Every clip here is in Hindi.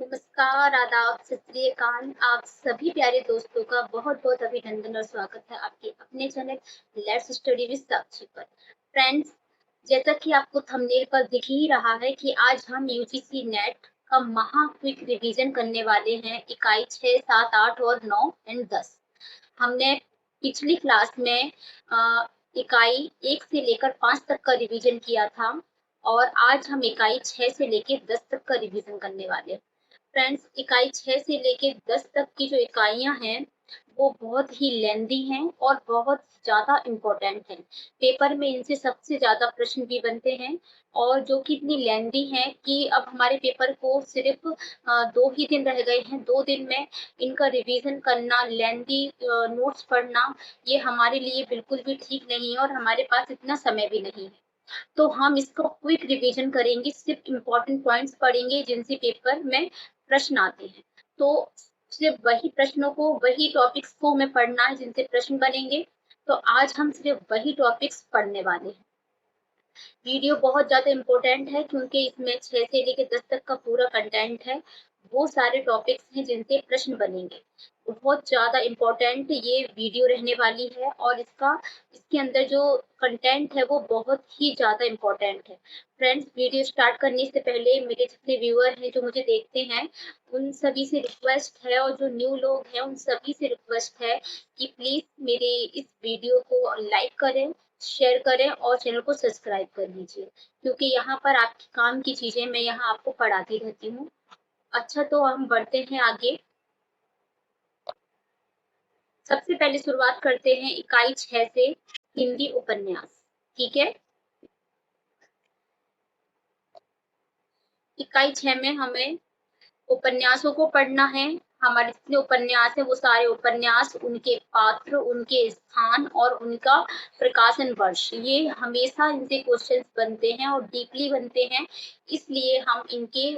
नमस्कार, आदाब, सत श्री अकाल। आप सभी प्यारे दोस्तों का बहुत-बहुत अभिनंदन और स्वागत है आपके अपने चैनल लेट्स स्टडी विद साक्षी पर। फ्रेंड्स, जैसा कि आपको थंबनेल पर दिख ही रहा है कि आज हम यूजीसी नेट का महा क्विक रिवीजन करने वाले हैं। इकाई 6, 7, 8 और 9 एंड 10। हमने पिछली क्लास में इकाई 1 से लेकर 5 तक का रिवीजन किया था और आज हम इकाई 6 से लेकर 10 तक का रिवीजन करने वाले हैं। फ्रेंड्स, इकाई 6 से लेके 10 तक की जो इकाइयाँ हैं, वो बहुत ही लेंदी हैं और बहुत ज़्यादा इम्पोर्टेंट हैं। पेपर में इनसे सबसे ज़्यादा प्रश्न भी बनते हैं और जो कि इतनी लेंदी हैं कि अब हमारे पेपर को सिर्फ़ 2 ही दिन रह गए हैं। 2 दिन में इनका रिवीज़न करना, लेंदी नोट्स पढ़ना, ये हमारे लिए बिल्कुल भी ठीक नहीं है और हमारे पास इतना समय भी नहीं है। तो हम इसको क्विक रिवीजन करेंगे, सिर्फ इम्पोर्टेंट पॉइंट्स पढ़ेंगे जिनसे पेपर में प्रश्न आते हैं। तो सिर्फ वही प्रश्नों को, वही टॉपिक्स को हमें पढ़ना है जिनसे प्रश्न बनेंगे। तो आज हम सिर्फ वही टॉपिक्स पढ़ने वाले हैं। वीडियो बहुत ज़्यादा इम्पोर्टेंट है क्योंकि इसमें 6 से लेकर 10 तक का पूरा कंटेंट है। वो सारे टॉपिक्स हैं जिनसे प्रश्न बनेंगे। बहुत ज़्यादा इम्पोर्टेंट ये वीडियो रहने वाली है और इसके अंदर जो कंटेंट है वो बहुत ही ज़्यादा इम्पोर्टेंट है। फ्रेंड्स, वीडियो स्टार्ट करने से पहले मेरे जितने व्यूअर हैं जो मुझे देखते हैं, उन सभी से रिक्वेस्ट है और जो न्यू लोग हैं उन सभी से रिक्वेस्ट है कि प्लीज़ मेरे इस वीडियो को लाइक करें, शेयर करें और चैनल को सब्सक्राइब कर लीजिए क्योंकि यहाँ पर आपके काम की चीज़ें मैं यहाँ आपको पढ़ाती रहती हूँ। अच्छा, तो हम बढ़ते हैं आगे। सबसे पहले शुरुआत करते हैं इकाई 6 से, हिंदी उपन्यास। ठीक है, इकाई 6 में हमें उपन्यासों को पढ़ना है। हमारे जितने उपन्यास है वो सारे उपन्यास, उनके पात्र, उनके स्थान और उनका प्रकाशन वर्ष, ये हमेशा इनसे क्वेश्चंस बनते हैं और डीपली बनते हैं। इसलिए हम इनके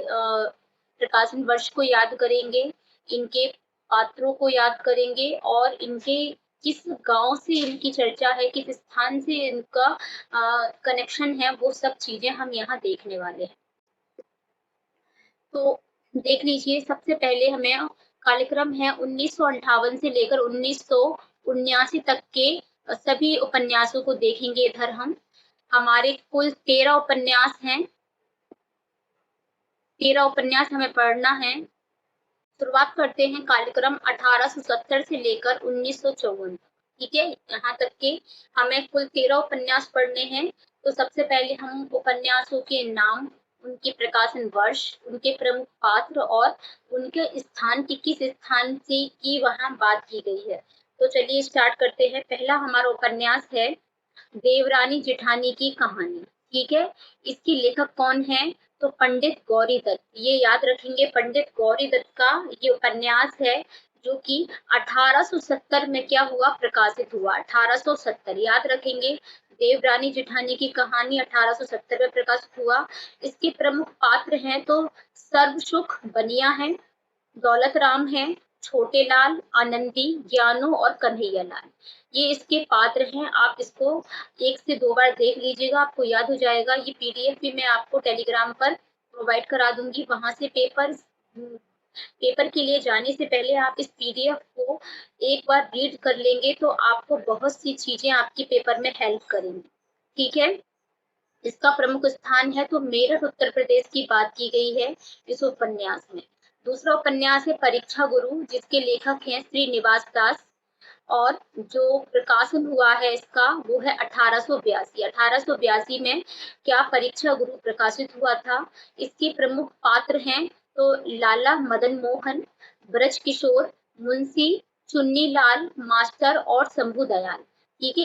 प्रकाशन वर्ष को याद करेंगे, इनके पात्रों को याद करेंगे और इनके किस गांव से इनकी चर्चा है, किस स्थान से इनका कनेक्शन है, वो सब चीजें हम यहाँ देखने वाले हैं। तो देख लीजिए, सबसे पहले हमें कार्यक्रम है 1958 से लेकर 1979 तक के सभी उपन्यासों को देखेंगे। इधर हम हमारे कुल 13 उपन्यास हैं। 13 उपन्यास हमें पढ़ना है। शुरुआत करते हैं कार्यक्रम 1870 से लेकर 1954 तक। ठीक है, यहाँ तक के हमें कुल 13 उपन्यास पढ़ने हैं। तो सबसे पहले हम उपन्यासों के नाम, उनके प्रकाशन वर्ष, उनके प्रमुख पात्र और उनके स्थान की, किस स्थान से की वहां बात की गई है। तो चलिए स्टार्ट करते हैं। पहला हमारा उपन्यास है देवरानी जेठानी की कहानी। ठीक है, इसकी लेखक कौन है? तो पंडित गौरी दत्त। ये याद रखेंगे, पंडित गौरी दत्त का ये उपन्यास है जो कि 1870 में क्या हुआ, प्रकाशित हुआ। 1870 याद रखेंगे, देवरानी जेठानी की कहानी 1870 में प्रकाशित हुआ। इसके प्रमुख पात्र हैं तो सर्वसुख बनिया है, दौलत राम है, छोटे लाल, आनंदी, ज्ञानू और कन्हैया लाल, ये इसके पात्र हैं। आप इसको 1 से 2 बार देख लीजिएगा, आपको याद हो जाएगा। ये पीडीएफ भी मैं आपको टेलीग्राम पर प्रोवाइड करा दूंगी। वहां से पेपर के लिए जाने से पहले आप इस पीडीएफ को एक बार रीड कर लेंगे तो आपको बहुत सी चीजें आपके पेपर में हेल्प करेंगी। ठीक है, इसका प्रमुख स्थान है तो मेरठ उत्तर प्रदेश की बात की गई है इस उपन्यास में। दूसरा उपन्यास है परीक्षा गुरु, जिसके लेखक हैं श्रीनिवास दास और जो प्रकाशन हुआ है इसका वो है 1882। 1882 में क्या परीक्षा गुरु प्रकाशित हुआ था। इसके प्रमुख पात्र हैं तो लाला मदन मोहन, ब्रज किशोर, मुंशी चुन्नी लाल मास्टर और शंभू दयाल। ठीक है,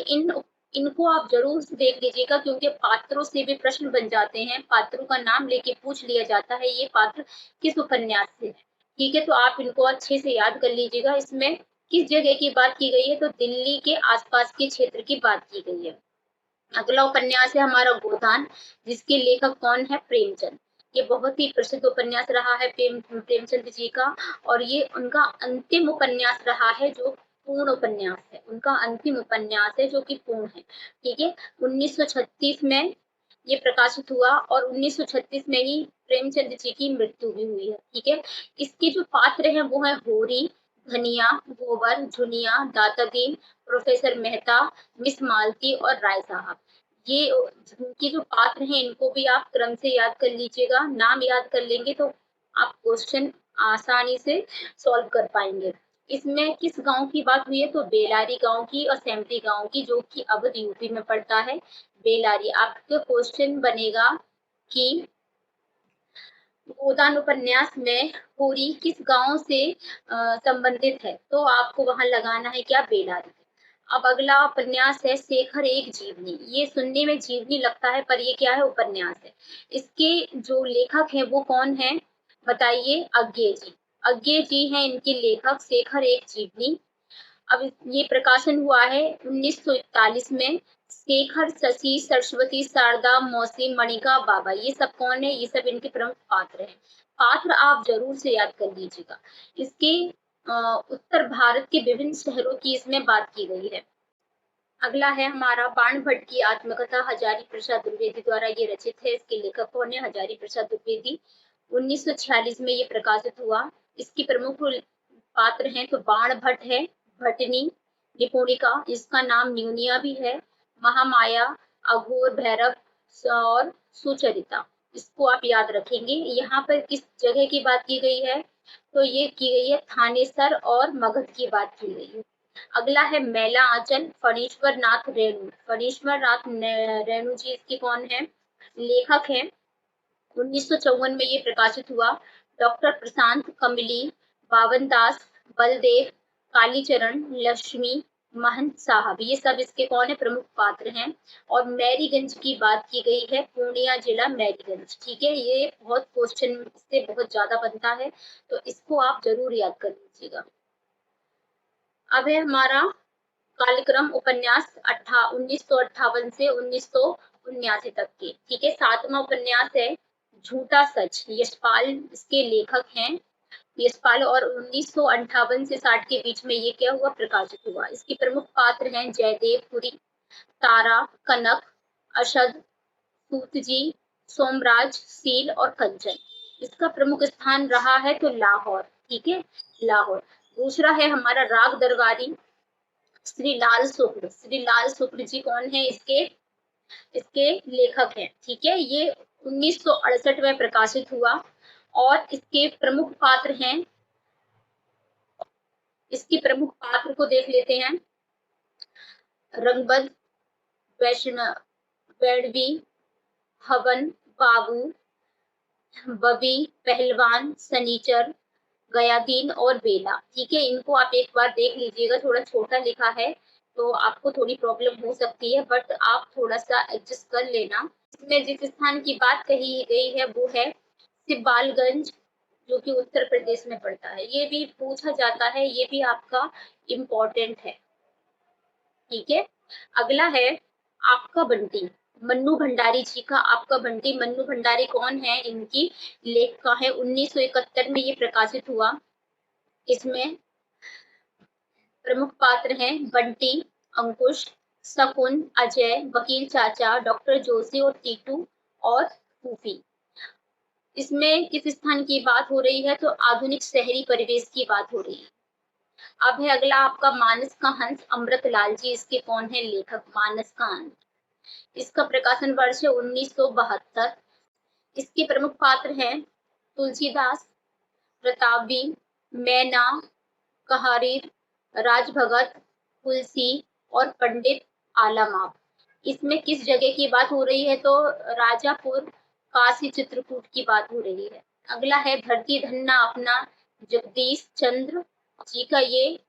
इनको आप जरूर देख लीजिएगा क्योंकि पात्रों से भी प्रश्न बन जाते हैं। पात्रों का नाम लेके पूछ लिया जाता है ये पात्र किस उपन्यास से है। ठीक है, तो आप इनको अच्छे से याद कर लीजिएगा। इसमें किस जगह की बात की गई है तो दिल्ली के आसपास के क्षेत्र की बात की गई है। अगला उपन्यास है हमारा गोदान, जिसके लेखक कौन है? प्रेमचंद। ये बहुत ही प्रसिद्ध उपन्यास रहा है प्रेमचंद जी का और ये उनका अंतिम उपन्यास रहा है जो पूर्ण उपन्यास है। उनका अंतिम उपन्यास है जो कि पूर्ण है। ठीक है, 1936 में ये प्रकाशित हुआ और 1936 में ही प्रेमचंद जी की मृत्यु भी हुई है। ठीक है, इसके जो पात्र हैं वो है होरी, धनिया, गोबर, झुनिया, दातादीन, प्रोफेसर मेहता, मिस मालती और राय साहब। ये जिनके जो पात्र हैं इनको भी आप क्रम से याद कर लीजिएगा। नाम याद कर लेंगे तो आप क्वेश्चन आसानी से सॉल्व कर पाएंगे। इसमें किस गांव की बात हुई है तो बेलारी गांव की और सेमती गांव की, जो कि अवध यूपी में पड़ता है। बेलारी, आपका क्वेश्चन बनेगा कि गोदान उपन्यास में होरी किस गांव से संबंधित है, तो आपको वहां लगाना है क्या, बेलारी। अब अगला उपन्यास है शेखर एक जीवनी। ये सुनने में जीवनी लगता है पर ये क्या है, उपन्यास है। इसके जो लेखक हैं वो कौन है बताइए, अज्ञे जी। अज्ञे जी हैं इनके लेखक, शेखर एक जीवनी। अब ये प्रकाशन हुआ है 1941 में। शेखर, शशि, सरस्वती, शारदा, मौसी, मणिका, बाबा, ये सब कौन है, ये सब इनके प्रमुख पात्र हैं। पात्र आप जरूर से याद कर लीजिएगा। इसके उत्तर भारत के विभिन्न शहरों की इसमें बात की गई है। अगला है हमारा बाण भट्ट की आत्मकथा हजारी प्रसाद द्विवेदी द्वारा ये रचित है। इसके लेखक कौन है, हजारी प्रसाद द्विवेदी। 1946 में ये प्रकाशित हुआ। इसकी प्रमुख पात्र हैं तो बाण भट्ट है, भटनी, निपुणिका, जिसका नाम न्यूनिया भी है, महामाया, अघोर, भैरव और सुचरिता। इसको आप याद रखेंगे। यहाँ पर किस जगह की बात की गई है तो ये की गई है थानेसर और मगध की बात की गई है। अगला है मैला आंचल, फणीश्वर नाथ रेणु। फणीश्वर नाथ रेणु जी इसके कौन है, लेखक हैं। 1954 में ये प्रकाशित हुआ। डॉक्टर प्रशांत, कमली, बावन दास, बलदेव, कालीचरण, लक्ष्मी, महंत साहब, ये सब इसके कौन है, प्रमुख पात्र हैं। और मैरीगंज की बात की गई है, पूर्णिया जिला मैरीगंज। ठीक है, ये बहुत क्वेश्चन से बहुत ज्यादा बनता है तो इसको आप जरूर याद कर लीजिएगा। अब है हमारा कालक्रम उपन्यास 1958 से 1979 तक के। ठीक है, 7वां उपन्यास है झूठा सच। यशपाल इसके लेखक हैं, यशपाल। और 1958 से 60 के बीच में ये क्या हुआ, प्रकाशित हुआ। इसके प्रमुख पात्र हैं जयदेव पुरी, तारा, कनक, अशद, सूतजी, सोमराज, सील और कंचन। इसका प्रमुख स्थान रहा है तो लाहौर। ठीक है, लाहौर। दूसरा है हमारा राग दरबारी, श्री लाल शुक्ल। श्री लाल शुक्ल जी कौन है, इसके इसके लेखक हैं। ठीक है, ये 1968 में प्रकाशित हुआ। और इसके प्रमुख पात्र हैं, इसके प्रमुख पात्र को देख लेते हैं। रंगबद, वैष्णव, वैणवी, हवन, बाबू, बबी, पहलवान, सनीचर, गयादीन और बेला। ठीक है, इनको आप एक बार देख लीजिएगा। थोड़ा छोटा लिखा है तो आपको थोड़ी प्रॉब्लम हो सकती है, बट आप थोड़ा सा एडजस्ट कर लेना। इसमें जिस स्थान की बात कही गई है वो है सिब्बालगंज, जो कि उत्तर प्रदेश में पड़ता है। ये भी पूछा जाता है, ये भी आपका इम्पोर्टेंट है। ठीक है, अगला है आपका बंटी, मन्नू भंडारी जी का आपका बंटी। मन्नू भंडारी कौन है, इनकी लेखिका है। 1971 में ये प्रकाशित हुआ। इसमें प्रमुख पात्र हैं बंटी, अंकुश, शकुन, अजय, वकील चाचा, डॉक्टर जोशी और टीटू और फूफी। इसमें किस स्थान की बात हो रही है तो आधुनिक शहरी परिवेश की बात हो रही है। अब है अगला आपका मानस का हंस, अमृत लाल जी इसके कौन है, लेखक। मानस का हंस, इसका प्रकाशन वर्ष है 1972। इसके प्रमुख पात्र हैं तुलसीदास, प्रतापी, मैना, कहारीर, राजभगत, तुलसी और पंडित आलम। इसमें किस जगह की बात हो रही है तो राजापुर, काशी, चित्रकूट की बात हो रही है। अगला है धरती धन्ना अपना, जगदीश चंद्र जी का ये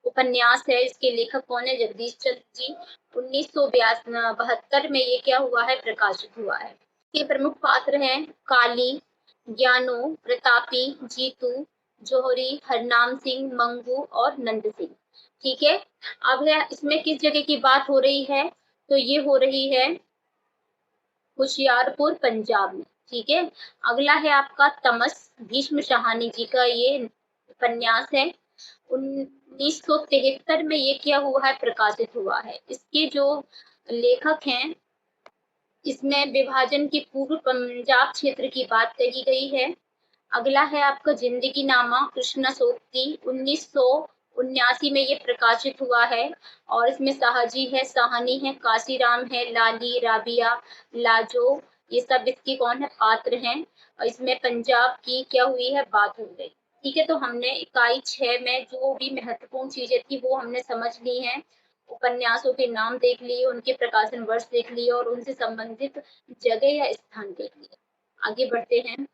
उपन्यास है। इसके लेखक कौन है, जगदीश चंद्र जी। 1972 में ये क्या हुआ है, प्रकाशित हुआ है। इसके प्रमुख पात्र हैं काली, ज्ञानो, प्रतापी, जीतू, जोहरी, हरनाम सिंह, मंगू और नंद सिंह। ठीक है, अब है इसमें किस जगह की बात हो रही है तो ये हो रही है होशियारपुर, पंजाब में। ठीक है, अगला है आपका तमस, भीष्म शाहानी जी का ये उपन्यास है। 1973 में ये क्या हुआ है, प्रकाशित हुआ है। इसके जो लेखक हैं इसमें विभाजन के पूर्व पंजाब क्षेत्र की बात कही गई है। अगला है आपका जिंदगी नामा कृष्णा सोबती 1979 में ये प्रकाशित हुआ है और इसमें शाहजी है, साहनी है, काशीराम है, लाली, राबिया, लाजो, ये सब इसके कौन है पात्र हैं। और इसमें पंजाब की क्या हुई है बात हो गई। ठीक है, तो हमने इकाई 6 में जो भी महत्वपूर्ण चीजें थी वो हमने समझ ली हैं। उपन्यासों के नाम देख लिए, उनके प्रकाशन वर्ष देख लिए और उनसे संबंधित जगह या स्थान देख लिए। आगे बढ़ते हैं।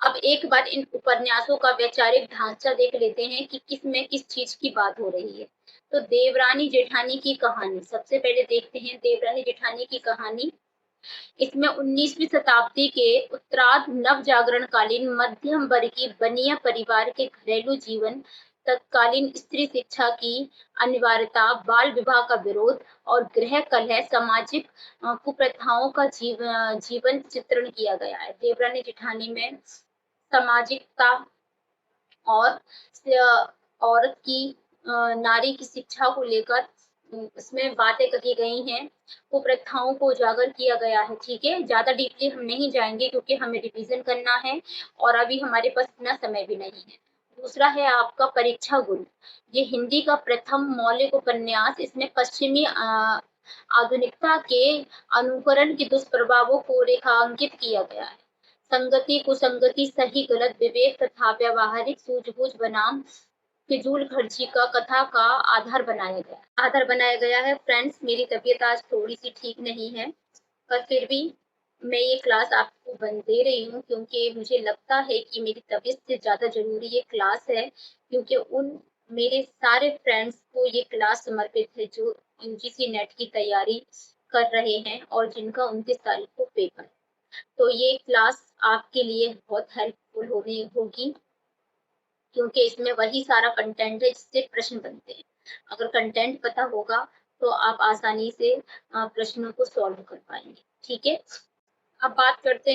अब एक बार इन उपन्यासों का वैचारिक ढांचा देख लेते हैं कि किस में किस चीज की बात हो रही है। तो देवरानी जेठानी की कहानी सबसे पहले देखते हैं। देवरानी जेठानी की कहानी इसमें 19वीं शताब्दी के उत्तरार्ध नव जागरण कालीन मध्यम वर्गीय बनिया परिवार के घरेलू जीवन, तत्कालीन स्त्री शिक्षा की अनिवार्यता, बाल विवाह का विरोध और गृह कलह, सामाजिक कुप्रथाओं का जीवन चित्रण किया गया है। देवरानी जेठानी में सामाजिकता और औरत की नारी की शिक्षा को लेकर इसमें बातें कही गई हैं, कुप्रथाओं को उजागर किया गया है। ठीक है, ज्यादा डीपली हम नहीं जाएंगे क्योंकि हमें रिवीजन करना है और अभी हमारे पास इतना समय भी नहीं है। दूसरा है आपका परीक्षा गुरु, ये हिंदी का प्रथम मौलिक उपन्यास। इसमें पश्चिमी आधुनिकता के अनुकरण के दुष्प्रभावों को रेखांकित किया गया है। संगति कुसंगति, सही गलत, विवेक तथा व्यावहारिक सूझबूझ बनाम फिजूल खर्ची का कथा का आधार बनाया गया है। फ्रेंड्स, मेरी तबीयत आज थोड़ी सी ठीक नहीं है, पर फिर भी मैं ये क्लास आपको दे रही हूँ क्योंकि मुझे लगता है कि मेरी तबीयत से ज्यादा जरूरी ये क्लास है, क्योंकि उन मेरे सारे फ्रेंड्स को ये क्लास समर्पित है जो यूजीसी नेट की तैयारी कर रहे हैं और जिनका 29 तारीख को पेपर। तो ये क्लास आपके लिए बहुत हेल्पफुल होगी क्योंकि इसमें वही सारा कंटेंट है जिससे प्रश्न बनते हैं। अगर कंटेंट पता होगा तो आप आसानी से प्रश्नों को सॉल्व कर पाएंगे। ठीक है, अब बात करते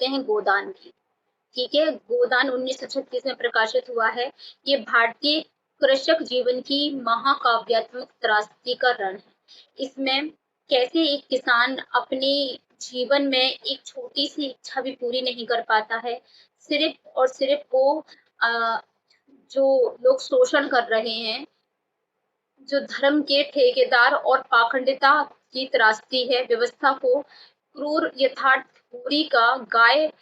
हैं गोदान की। ठीक है, गोदान 1936 में प्रकाशित हुआ है। ये भारतीय कृषक जीवन की महाकाव्यात्मक त्रासदी का रण है। इसमें कैसे एक किसान अपने जीवन में एक छोटी सी इच्छा भी पूरी नहीं कर पाता है, सिर्फ और सिर्फ वो जो लोग शोषण कर रहे हैं, जो धर्म के ठेकेदार और पाखंडिता की त्रासदी है, व्यवस्था को क्रूर यथार्थ पूरी का गाय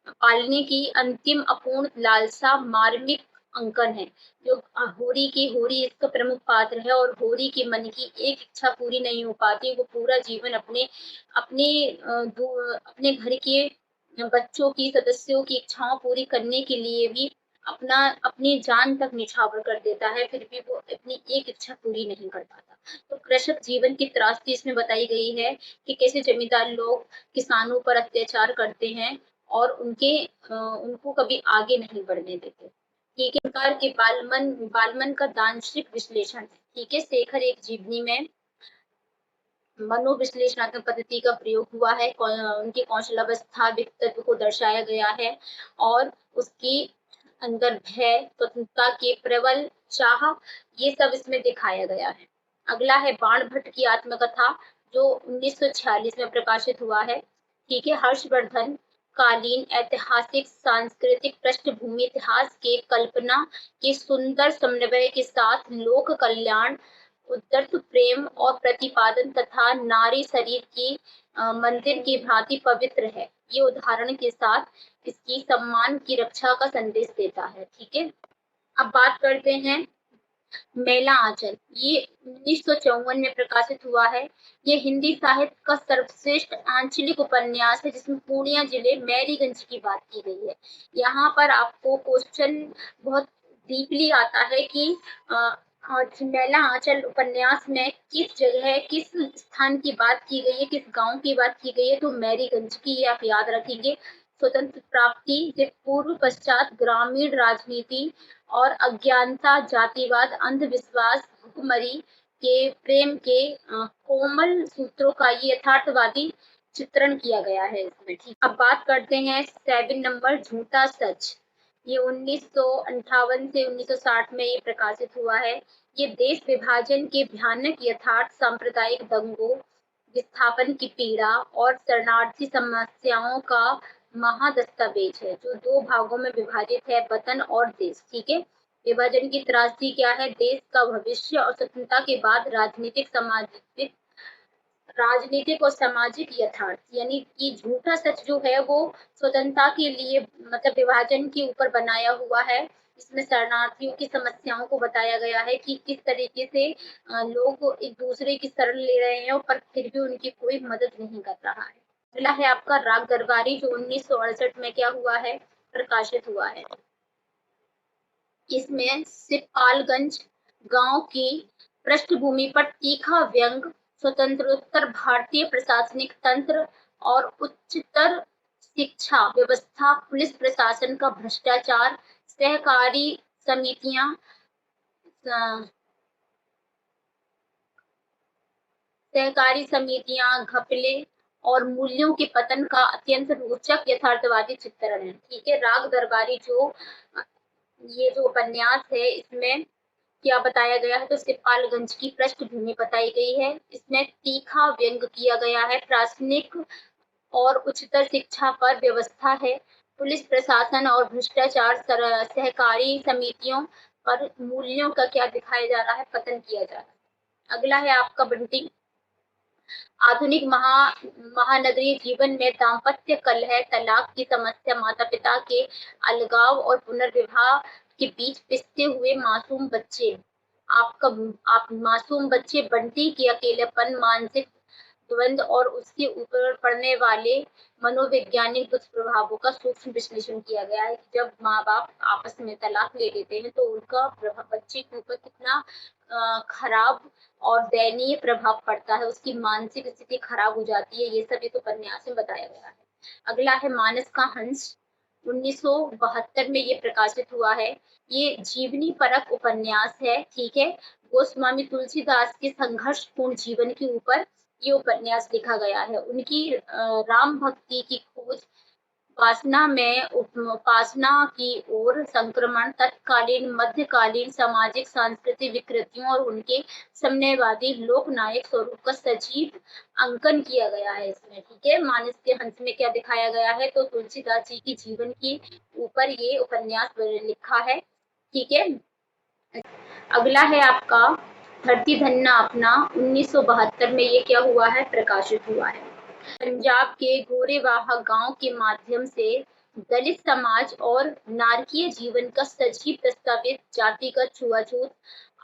पालने की अंतिम अपूर्ण लालसा मार्मिक अंकन है। जो होरी इसका प्रमुख पात्र है और होरी के मन की एक इच्छा पूरी नहीं हो पाती, वो पूरा जीवन अपने अपने अपने घर के बच्चों की सदस्यों की इच्छाओं पूरी करने के लिए भी अपनी जान तक निछावर कर देता है, फिर भी वो अपनी एक इच्छा पूरी नहीं कर पाता। तो कृषक जीवन की त्रासदी इसमें बताई गई है कि कैसे जमींदार लोग किसानों पर अत्याचार करते हैं और उनको कभी आगे नहीं बढ़ने देते। ठीक है, प्रकार के बालमन का दार्शनिक विश्लेषण है। ठीक है, शेखर एक जीवनी में मनोविश्लेषणात्मक पद्धति का प्रयोग हुआ है। उनकी कौशलावस्था व्यक्तित्व को दर्शाया गया है और उसकी अंदर भय, स्वतंत्रता के प्रबल चाह, ये सब इसमें दिखाया गया है। अगला है बाण भट्ट की आत्मकथा जो 1946 में प्रकाशित हुआ है। ठीक है, हर्षवर्धन कालीन ऐतिहासिक सांस्कृतिक पृष्ठभूमि इतिहास के कल्पना के सुंदर समन्वय के साथ लोक कल्याण, उद्धर्त प्रेम और प्रतिपादन तथा नारी शरीर की मंदिर की भांति पवित्र है। ये उदाहरण के साथ इसकी सम्मान की रक्षा का संदेश देता है। ठीक है, अब बात करते हैं मेला आंचल। ये 1954 में प्रकाशित हुआ है। ये हिंदी साहित्य का सर्वश्रेष्ठ आंचलिक उपन्यास है जिसमें पूर्णिया जिले मैरीगंज की बात की गई है। यहाँ पर आपको क्वेश्चन बहुत डीपली आता है कि मेला आंचल उपन्यास में किस जगह किस स्थान की बात की गई है, किस गांव की बात की गई है, तो मैरीगंज की, ये आप याद रखेंगे। स्वतंत्र प्राप्ति से पूर्व पश्चात ग्रामीण राजनीति और अज्ञानता, जातिवाद, अंधविश्वास, भुखमरी के प्रेम के कोमल सूत्रों का ये यथार्थवादी चित्रण किया गया है इसमें। ठीक, अब बात करते हैं 7 नंबर झूठा सच। ये 1958 से 1960 में ये प्रकाशित हुआ है। ये देश विभाजन के भयानक यथार्थ, सांप्रदायिक दंगों, विस्थापन की पीड़ा और शरणार्थी समस्याओं का महादस्तावेज है, जो दो भागों में विभाजित है, वतन और देश। ठीक है, विभाजन की त्रासदी क्या है? देश का भविष्य और स्वतंत्रता के बाद राजनीतिक और सामाजिक यथार्थ, यानी कि झूठा सच जो है वो स्वतंत्रता के लिए मतलब विभाजन के ऊपर बनाया हुआ है। इसमें शरणार्थियों की समस्याओं को बताया गया है कि किस तरीके से लोग एक दूसरे की शरण ले रहे हैं पर फिर भी उनकी कोई मदद नहीं कर रहा है। अगला है आपका राग दरबारी, जो 1968 में क्या हुआ है? प्रकाशित हुआ है। इसमें सिपालगंज गांव की पृष्ठभूमि पर तीखा व्यंग, स्वतंत्रोत्तर भारतीय प्रशासनिक तंत्र और उच्चतर शिक्षा व्यवस्था, पुलिस प्रशासन का भ्रष्टाचार, सहकारी समितियां घपले और मूल्यों के पतन का अत्यंत रोचक यथार्थवादी चित्रण है। ठीक है, राग दरबारी जो ये जो उपन्यास है, इसमें क्या बताया गया है? तो सिपालगंज की पृष्ठभूमि बताई गई है। इसमें तीखा व्यंग किया गया है, प्रशासनिक और उच्चतर शिक्षा पर व्यवस्था है, पुलिस प्रशासन और भ्रष्टाचार, सहकारी समितियों पर मूल्यों का क्या दिखाया जा रहा है? पतन किया जा रहा है। अगला है आपका बंटी, आधुनिक महानगरीय जीवन में दाम्पत्य कलह, तलाक की समस्या, माता पिता के अलगाव और पुनर्विवाह के बीच पिसते हुए मासूम बच्चे। आप मासूम बच्चे बंटी के अकेलेपन, मानसिक द्वंद और उसके ऊपर पड़ने वाले मनोवैज्ञानिक दुष्प्रभावों का सूक्ष्म विश्लेषण किया गया है। जब माँ बाप आपस में तलाक ले लेते हैं तो उनका प्रभाव बच्चे के ऊपर कितना खराब और दयनीय प्रभाव पड़ता है, उसकी मानसिक स्थिति खराब हो जाती है। ये सब इस उपन्यास में बताया गया है। अगला है मानस का हंस, 1972 में ये प्रकाशित हुआ है। ये जीवनी परक उपन्यास है। ठीक है, गोस्वामी तुलसीदास के संघर्षपूर्ण जीवन के ऊपर ये उपन्यास लिखा गया है। उनकी राम भक्ति की खोज, उपासना की ओर संक्रमण, तत्कालीन मध्यकालीन सामाजिक सांस्कृतिक विकृतियों और उनके साम्यवादी लोकनायक स्वरूप का सजीव अंकन किया गया है इसमें। ठीक है, मानस के हंस में क्या दिखाया गया है? तो तुलसीदास जी की जीवन के ऊपर ये उपन्यास लिखा है। ठीक है, अगला है आपका धरती धन्ना अपना, 1972 में ये क्या हुआ है? प्रकाशित हुआ है। पंजाब के गोरेवाहा गांव के माध्यम से दलित समाज और नारकीय जीवन का सजीव दस्तावेज, जातिगत छुआछूत,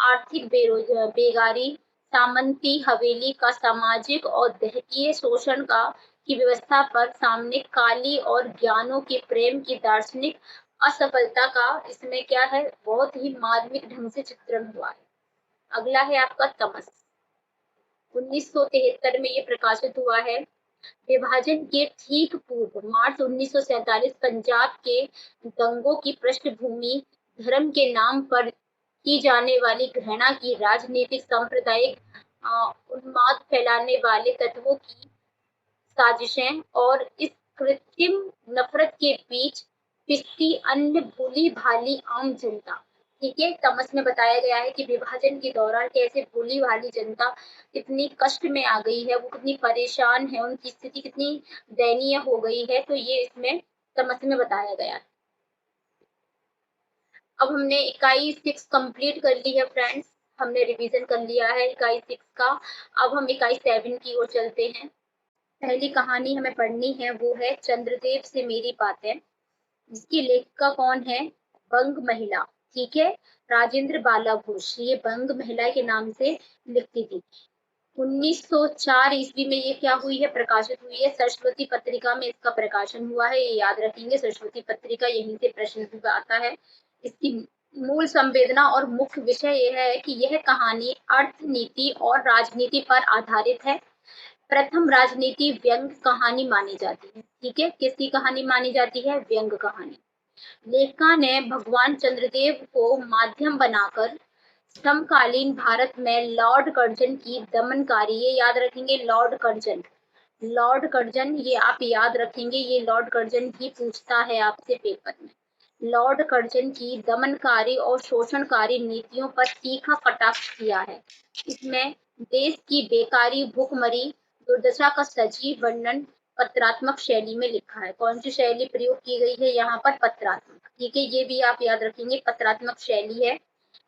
आर्थिक बेगारी, सामंती हवेली का सामाजिक और दैहिक शोषण की व्यवस्था पर सामने काली और ज्ञानों के प्रेम की दार्शनिक असफलता का इसमें क्या है? बहुत ही मार्मिक ढंग से चित्रण हुआ है। अगला है आपका तमस, 1973 में ये प्रकाशित हुआ है। विभाजन के ठीक पूर्व मार्च 1947 पंजाब के दंगों की पृष्ठभूमि, धर्म के नाम पर की जाने वाली घृणा की राजनीतिक, सांप्रदायिक उन्माद फैलाने वाले तत्वों की साजिशें और इस कृत्रिम नफरत के बीच पिसती अन्य भोली भाली आम जनता। ठीक है, तमस में बताया गया है कि विभाजन के दौरान कैसे भोली भाली जनता कितनी कष्ट में आ गई है, वो कितनी परेशान है, उनकी स्थिति कितनी दयनीय हो गई है। तो ये इसमें तमस में बताया गया है। अब हमने इकाई 6 कंप्लीट कर ली है फ्रेंड्स, हमने रिवीजन कर लिया है इकाई 6 का। अब हम इकाई 7 की ओर चलते हैं। पहली कहानी हमें पढ़नी है, वो है चंद्रदेव से मेरी बातें, जिसकी लेखिका कौन है? बंग महिला। ठीक है, राजेंद्र बाला घोष ये बंग महिला के नाम से लिखती थी। 1904 ईस्वी में ये क्या हुई है? प्रकाशित हुई है। सरस्वती पत्रिका में इसका प्रकाशन हुआ है, ये याद रखेंगे, सरस्वती पत्रिका, यहीं से प्रश्न आता है। इसकी मूल संवेदना और मुख्य विषय यह है कि यह कहानी अर्थ, नीति और राजनीति पर आधारित है। प्रथम राजनीति व्यंग कहानी मानी जाती है। ठीक है, किसकी कहानी मानी जाती है? व्यंग कहानी। लेखिका ने भगवान चंद्रदेव को माध्यम बनाकर समकालीन भारत में लॉर्ड कर्जन की दमनकारी, ये याद रखेंगे, लॉर्ड कर्जन ये आप याद रखेंगे, ये लॉर्ड कर्जन ही पूछता है आपसे पेपर में। लॉर्ड कर्जन की दमनकारी और शोषणकारी नीतियों पर तीखा कटाक्ष किया है। इसमें देश की बेकारी, भूखमरी, दुर्दशा का सजीव वर्णन पत्रात्मक शैली में लिखा है। कौन सी शैली प्रयोग की गई है यहाँ पर? पत्रात्मक। ठीक है, ये भी आप याद रखेंगे, पत्रात्मक शैली है।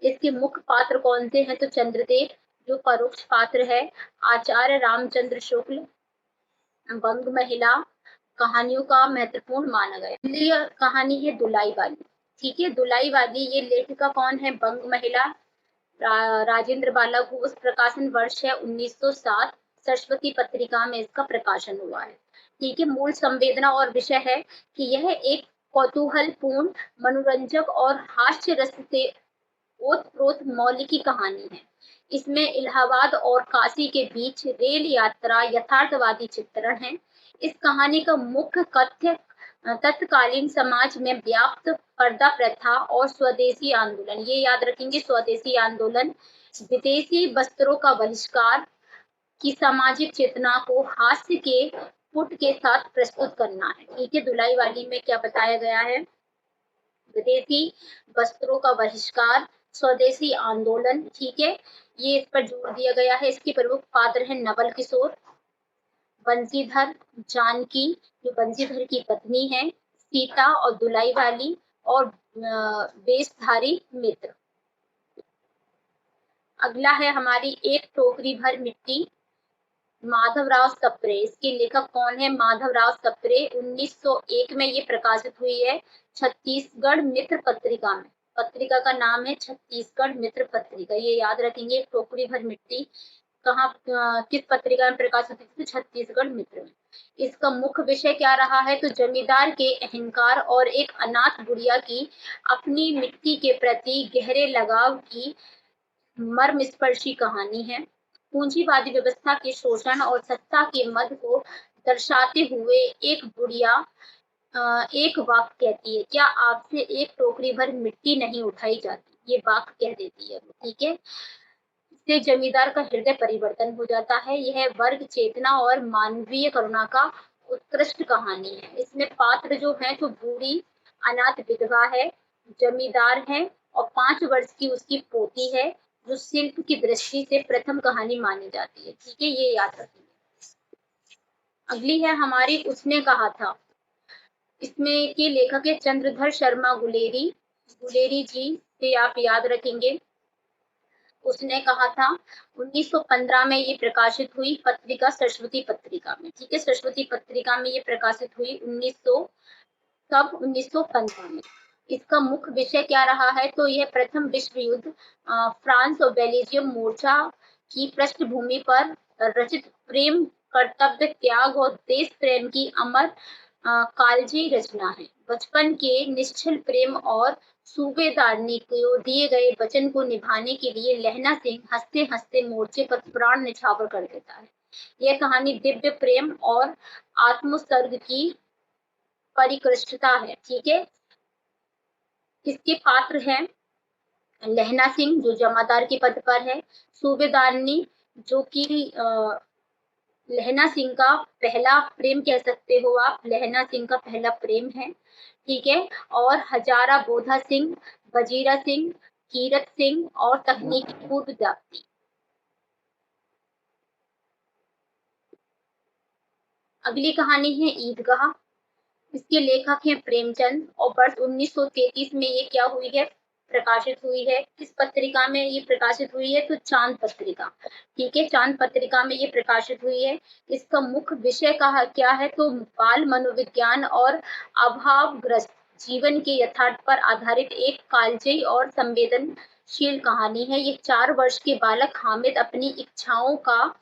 इसके मुख्य पात्र कौन से हैं? तो चंद्रदेव जो परोक्ष पात्र है, आचार्य रामचंद्र शुक्ल, बंग महिला कहानियों का महत्वपूर्ण माना गया। पहली कहानी है दुलाई वाली। ठीक है, दुलाई वाली, ये लेखिका कौन है? बंग महिला, राजेंद्र बाला घोष। प्रकाशन वर्ष है 1907। सरस्वती पत्रिका में इसका प्रकाशन हुआ है। ठीक है, मूल संवेदना और विषय है कि यह एक कौतूहलपूर्ण, मनोरंजक और हास्य रस से ओतप्रोत मौलिक की कहानी है। इसमें इलाहाबाद और काशी के बीच रेल यात्रा यथार्थवादी चित्रण है। इस कहानी का मुख्य कथ्य तत्कालीन समाज में व्याप्त पर्दा प्रथा और स्वदेशी आंदोलन, ये याद रखेंगे, स्वदेशी आंदोलन, विदेशी वस्त्रों का बहिष्कार की सामाजिक चेतना को हास्य के पुट के साथ प्रस्तुत करना है। ठीक है, दुलाई वाली में क्या बताया गया है? विदेशी वस्त्रों का बहिष्कार, स्वदेशी आंदोलन। ठीक है, ये इस पर जोर दिया गया है। इसके प्रमुख पात्र हैं नवल किशोर, बंसीधर, जानकी जो बंसीधर की पत्नी है, सीता और दुलाई वाली, और वेशधारी मित्र। अगला है हमारी एक टोकरी भर मिट्टी, माधवराव सप्रे। इसके लेखक कौन है? माधवराव सप्रे। 1901 में ये प्रकाशित हुई है छत्तीसगढ़ मित्र पत्रिका में। पत्रिका का नाम है छत्तीसगढ़ मित्र पत्रिका, ये याद रखेंगे। टोकरी भर मिट्टी कहाँ, किस पत्रिका में प्रकाशित हुई थी? छत्तीसगढ़ मित्र में। इसका मुख्य विषय क्या रहा है? तो जमींदार के अहंकार और एक अनाथ बुढ़िया की अपनी मिट्टी के प्रति गहरे लगाव की मर्मस्पर्शी कहानी है। पूंजीवादी व्यवस्था के शोषण और सत्ता के मद को दर्शाते हुए एक बुढ़िया एक वाक्य कहती है, क्या आपसे एक टोकरी भर मिट्टी नहीं उठाई जाती? ये वाक्य कह देती है। ठीक है, इससे जमींदार का हृदय परिवर्तन हो जाता है। यह वर्ग चेतना और मानवीय करुणा का उत्कृष्ट कहानी है। इसमें पात्र जो है तो बूढ़ी अनाथ विधवा है, जमींदार है, और 5 वर्ष की उसकी पोती है, जो शिल्प की दृष्टि से प्रथम कहानी मानी जाती है। ठीक है, ये याद रखिए। अगली है हमारी उसने कहा था। इसमें के लेखक है चंद्रधर शर्मा गुलेरी। गुलेरी जी से आप याद रखेंगे। उसने कहा था 1915 में ये प्रकाशित हुई पत्रिका सरस्वती पत्रिका में। ठीक है, सरस्वती पत्रिका में ये प्रकाशित हुई 1915 में। इसका मुख्य विषय क्या रहा है? तो यह प्रथम विश्व युद्ध, फ्रांस और बेल्जियम मोर्चा की पृष्ठभूमि पर रचित प्रेम, कर्तव्य त्याग और देश प्रेम की अमर कालजयी रचना है। बचपन के निश्चल प्रेम और सूबेदारनी को दिए गए वचन को निभाने के लिए लहना सिंह हंसते हंसते मोर्चे पर प्राण न्यौछावर कर देता है। यह कहानी दिव्य प्रेम और आत्मोत्सर्ग की परिकृष्टता है। ठीक है, इसके पात्र हैं लहना सिंह जो जमादार के पद पर है, सूबेदारनी जो कि लहना सिंह का पहला प्रेम कह सकते हो आप, लहना सिंह का पहला प्रेम है। ठीक है, और हजारा बोधा सिंह, वजीरा सिंह, कीरत सिंह और तकनीकी पूर्व जाति। अगली कहानी है ईदगाह। इसके लेखक हैं प्रेमचंद, और वर्ष 1933 में ये क्या हुई है? प्रकाशित हुई है। किस पत्रिका में ये प्रकाशित हुई है? तो चांद पत्रिका। ठीक है, चांद पत्रिका में ये प्रकाशित हुई है। इसका मुख्य विषय कहा क्या है? तो बाल मनोविज्ञान और अभावग्रस्त जीवन के यथार्थ पर आधारित एक कालजयी और संवेदनशील कहानी है। ये 4 वर्ष के बालक हामिद अपनी इच्छाओं का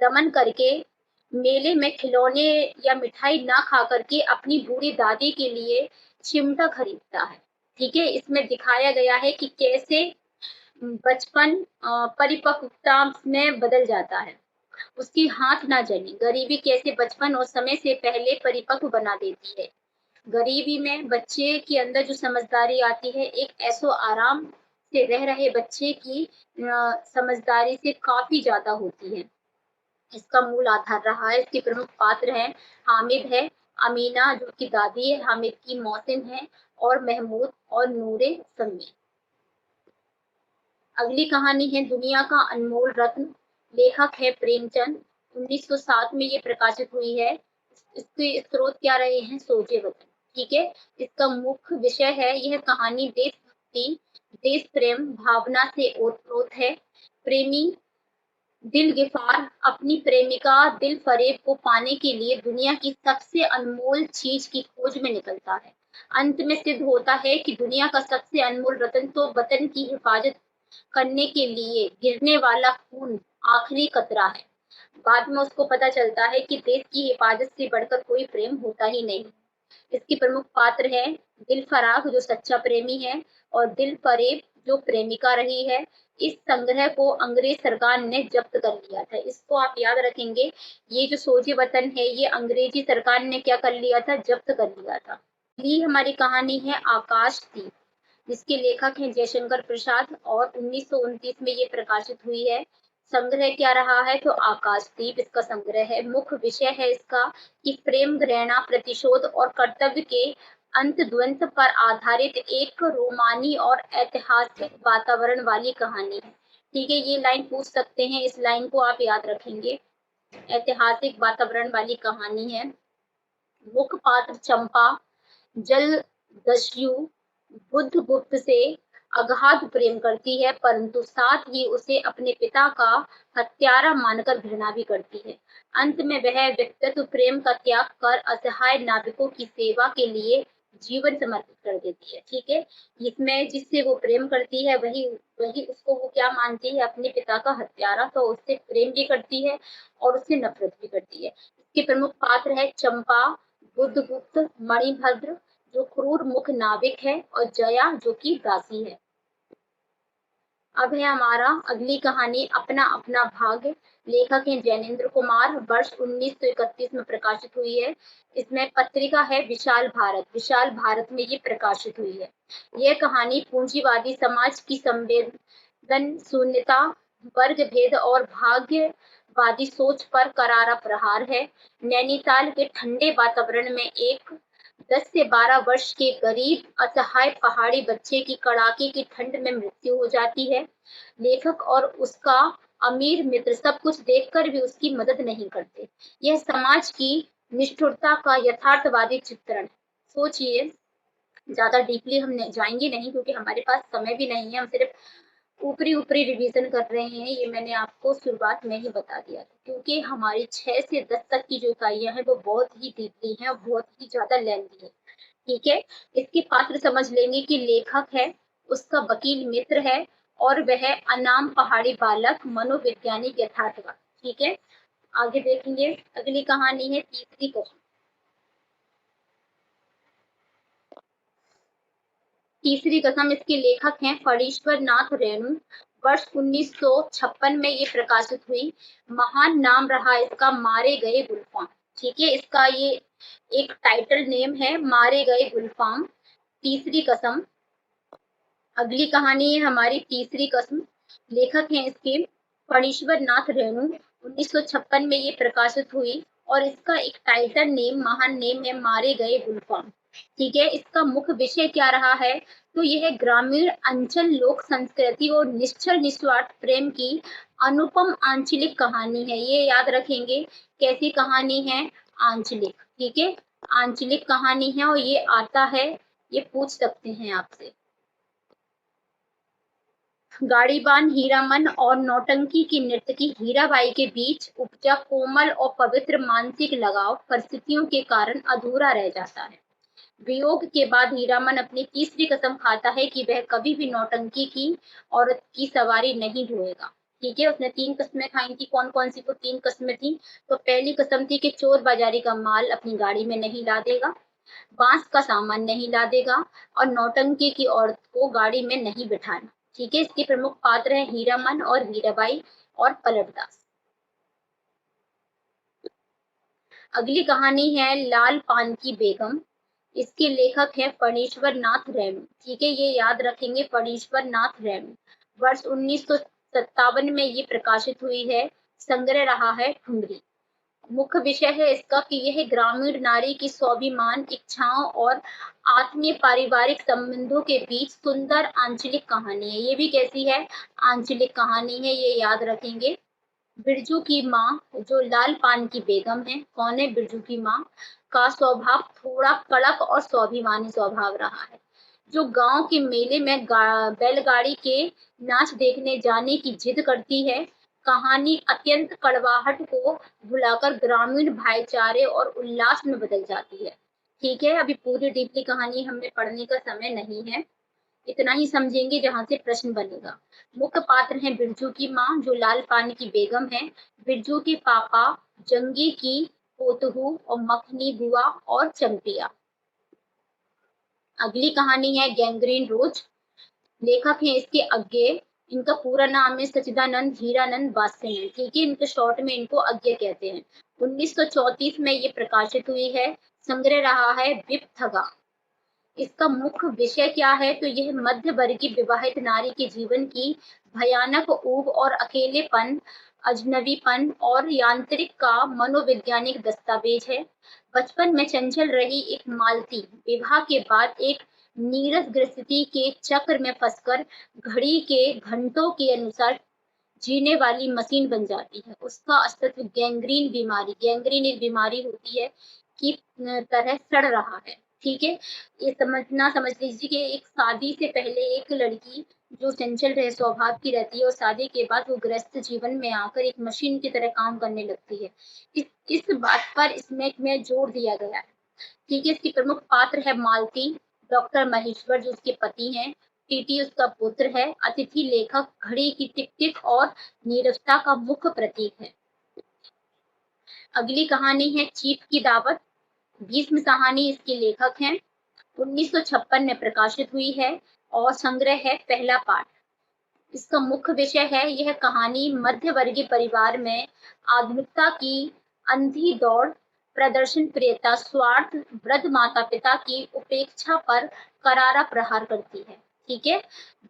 दमन करके मेले में खिलौने या मिठाई ना खा करके अपनी बूढ़ी दादी के लिए चिमटा खरीदता है। ठीक है, इसमें दिखाया गया है कि कैसे बचपन परिपक्वता में बदल जाता है। उसकी हाथ ना जले, गरीबी कैसे बचपन और समय से पहले परिपक्व बना देती है। गरीबी में बच्चे के अंदर जो समझदारी आती है, एक ऐसो आराम से रह रहे बच्चे की समझदारी से काफी ज्यादा होती है। इसका मूल आधार रहा है। इसके प्रमुख पात्र हैं हामिद है, अमीना जो कि दादी है, हामिद की मौसिन है, और महमूद और नूरे समी। अगली कहानी है दुनिया का अनमोल रत्न। लेखक है प्रेमचंद। 1907 में ये प्रकाशित हुई है। इसके स्रोत क्या रहे हैं? सोचे वतन। ठीक है। इसका मुख्य विषय है, यह कहानी देशभक्ति, देश प्रेम भावना से ओतप्रोत है। प्रेमी दिलगिफार अपनी प्रेमिका दिल फरेब को पाने के लिए दुनिया की सबसे अनमोल चीज की खोज में निकलता है। अंत में सिद्ध होता है कि दुनिया का सबसे अनमोल रत्न तो वतन की हिफाजत करने के लिए गिरने वाला खून आखिरी कतरा है। बाद में उसको पता चलता है कि देश की हिफाजत से बढ़कर कोई प्रेम होता ही नहीं। इसके प्रमुख पात्र हैं दिल फराग जो सच्चा प्रेमी है, और दिल फरेब जो प्रेमिका रही है। इस संग्रह को अंग्रेज सरकार ने जब्त कर लिया था। इसको आप याद रखेंगे। ये जो सोजे वतन है, ये अंग्रेजी सरकार ने क्या कर लिया था? जब्त कर लिया था। ये हमारी कहानी है आकाशदीप, जिसके लेखक हैं जयशंकर प्रसाद, और 1929 में ये प्रकाशित हुई है। संग्रह क्या रहा है? तो आकाशदीप इसका संग्रह है। मुख्य विषय है इसका कि प्रेम, घृणा, प्रतिशोध और कर्तव्य के अंतद्वंद पर आधारित एक रोमानी और ऐतिहासिक वातावरण वाली कहानी है। ठीक है, ये लाइन पूछ सकते हैं, इस लाइन को आप याद रखेंगे। ऐतिहासिक वातावरण वाली कहानी है। मुख्य पात्र चंपा जलदस्यु बुद्धगुप्त से अगाध प्रेम करती है, परंतु साथ ही उसे अपने पिता का हत्यारा मानकर घृणा भी करती है। अंत में वह व्यक्तित्व प्रेम का त्याग कर असहाय नाविकों की सेवा के लिए जीवन समर्पित कर देती है। ठीक है, इसमें जिससे वो प्रेम करती है वही वही उसको वो क्या मानती है? अपने पिता का हत्यारा। तो उससे प्रेम भी करती है और उससे नफरत भी करती है। इसके प्रमुख पात्र है चंपा, बुद्धगुप्त, मणिभद्र जो क्रूर मुख नाविक है, और जया जो कि दासी है। अब है हमारा अगली कहानी अपना अपना भाग्य। लेखक हैं जैनेन्द्र कुमार। वर्ष 1931 में प्रकाशित हुई है। इसमें पत्रिका है विशाल भारत। विशाल भारत में ये प्रकाशित हुई है। यह कहानी पूंजीवादी समाज की संवेदन शून्यता, वर्ग भेद और भाग्यवादी सोच पर करारा प्रहार है। नैनीताल के ठंडे वातावरण में एक 10 से 12 वर्ष के गरीब असहाय पहाड़ी बच्चे की कड़ाके की ठंड में मृत्यु हो जाती है। लेखक और उसका अमीर मित्र सब कुछ देखकर भी उसकी मदद नहीं करते। यह समाज की निष्ठुरता का यथार्थवादी चित्रण है। सोचिए, ज्यादा डीपली हम जाएंगे नहीं क्योंकि हमारे पास समय भी नहीं है। हम सिर्फ ऊपरी ऊपरी रिवीजन कर रहे हैं। ये मैंने आपको शुरुआत में ही बता दिया था, क्योंकि हमारी 6 से 10 तक की जो इकाइयां हैं वो बहुत ही डीपली हैं और बहुत ही ज्यादा लेंथी है। ठीक है, इसके पात्र समझ लेंगे कि लेखक है, उसका वकील मित्र है, और वह अनाम पहाड़ी बालक मनोवैज्ञानिक यथार्थवाद। ठीक है, आगे देखेंगे। अगली कहानी है तीसरी कसम। तीसरी कसम इसके लेखक हैं फणीश्वर नाथ रेणु। वर्ष 1956 में ये प्रकाशित हुई। महान नाम रहा इसका मारे गए गुलफाम। ठीक है, इसका ये एक टाइटल नेम है, मारे गए गुलफाम। तीसरी कसम। अगली कहानी है हमारी तीसरी कसम। लेखक हैं इसके फणीश्वर नाथ रेणु। 1956 में ये प्रकाशित हुई, और इसका एक टाइटल नेम, महान नेम है मारे गए गुलफाम। ठीक है, इसका मुख्य विषय क्या रहा है? तो यह ग्रामीण अंचल लोक संस्कृति और निश्चल निस्वार्थ प्रेम की अनुपम आंचलिक कहानी है। ये याद रखेंगे। कैसी कहानी है? आंचलिक। ठीक है, आंचलिक कहानी है, और ये आता है, ये पूछ सकते हैं आपसे। गाड़ीबान हीरामन और नौटंकी की नर्तकी हीराबाई के बीच उपजा कोमल और पवित्र मानसिक लगाव परिस्थितियों के कारण अधूरा रह जाता है। वियोग के बाद हीरामन अपनी तीसरी कसम खाता है कि वह कभी भी नौटंकी की औरत की सवारी नहीं ढोएगा। ठीक है, उसने 3 कस्में खाई थी। कौन कौन सी वो 3 कस्में थी? तो पहली कसम थी कि चोर बाजारी का माल अपनी गाड़ी में नहीं ला देगा, बांस का सामान नहीं ला देगा, और नौटंकी की औरत को गाड़ी में नहीं बिठाना। ठीक है, इसके प्रमुख पात्र हैं हीरामन और हीराबाई और पलटदास। अगली कहानी है लाल पान की बेगम। इसके लेखक हैं फणीश्वर नाथ रेणु। ठीक है, ये याद रखेंगे, फणीश्वर नाथ रेणु। वर्ष 1957 में ये प्रकाशित हुई है। संग्रह रहा है ठुमरी। मुख्य विषय है इसका कि यह ग्रामीण नारी की स्वाभिमान, इच्छाओं और आत्मीय पारिवारिक संबंधों के बीच सुंदर आंचलिक कहानी है। ये भी कैसी है? आंचलिक कहानी है, ये याद रखेंगे। बिरजू की माँ जो लाल पान की बेगम है, कौन है? बिरजू की माँ का स्वभाव थोड़ा कड़क और स्वाभिमानी स्वभाव रहा है, जो गांव के मेले में बैलगाड़ी के नाच देखने जाने की जिद करती है। कहानी अत्यंत कड़वाहट को भुलाकर ग्रामीण भाईचारे और उल्लास में बदल जाती है। ठीक है, अभी पूरी डीपली कहानी हमें पढ़ने का समय नहीं है, इतना ही समझेंगे जहां से प्रश्न बनेगा। मुख्य पात्र हैं बिरजू की माँ जो लाल पानी की बेगम है, बिरजू के पापा जंगी की पोतहू और मखनी बुआ और चंपिया। अगली कहानी है गैंग्रीन रोज। लेखक हैं इसके अज्ञे। इनका पूरा नाम है सचिदानंद हीरानंद वात्स्यन। ठीक है, इनको शॉर्ट में इनको अज्ञे कहते हैं। 1934 में ये प्रकाशित हुई है। संग्रह रहा है विपथगा। इसका मुख्य विषय क्या है? तो यह मध्य वर्गीय विवाहित नारी के जीवन की भयानक ऊब और अकेलेपन, अजनबीपन और यांत्रिक का मनोवैज्ञानिक दस्तावेज है। बचपन में चंचल रही एक मालती विवाह के बाद एक नीरस गृहस्थी के चक्र में फंसकर घड़ी के घंटों के अनुसार जीने वाली मशीन बन जाती है। उसका अस्तित्व गैंग्रीन बीमारी, गैंग्रीन एक बीमारी होती है, की तरह सड़ रहा है। ठीक है, ये समझ लीजिए कि एक शादी से पहले एक लड़की जो चंचल रहे स्वभाव की रहती है और शादी के बाद वो गृहस्थ जीवन में आकर एक मशीन की तरह काम करने लगती है। इस बात पर इसमें में जोर दिया गया है। ठीक है, इसकी प्रमुख पात्र है मालती, डॉक्टर महेश्वर जो उसके पति हैं, टीटी उसका पुत्र है, अतिथि लेखक घड़ी की टिक टिक और नीरसता का मुख्य प्रतीक है। अगली कहानी है चीफ की दावत। भीष्म कहानी इसके लेखक हैं। 1956 में प्रकाशित हुई है और संग्रह है पहला पाठ। इसका मुख्य विषय है, यह कहानी मध्य वर्गीय परिवार में आधुनिकता की अंधी दौड़, प्रदर्शन प्रियता, स्वार्थ, वृद्ध माता पिता की उपेक्षा पर करारा प्रहार करती है। ठीक है,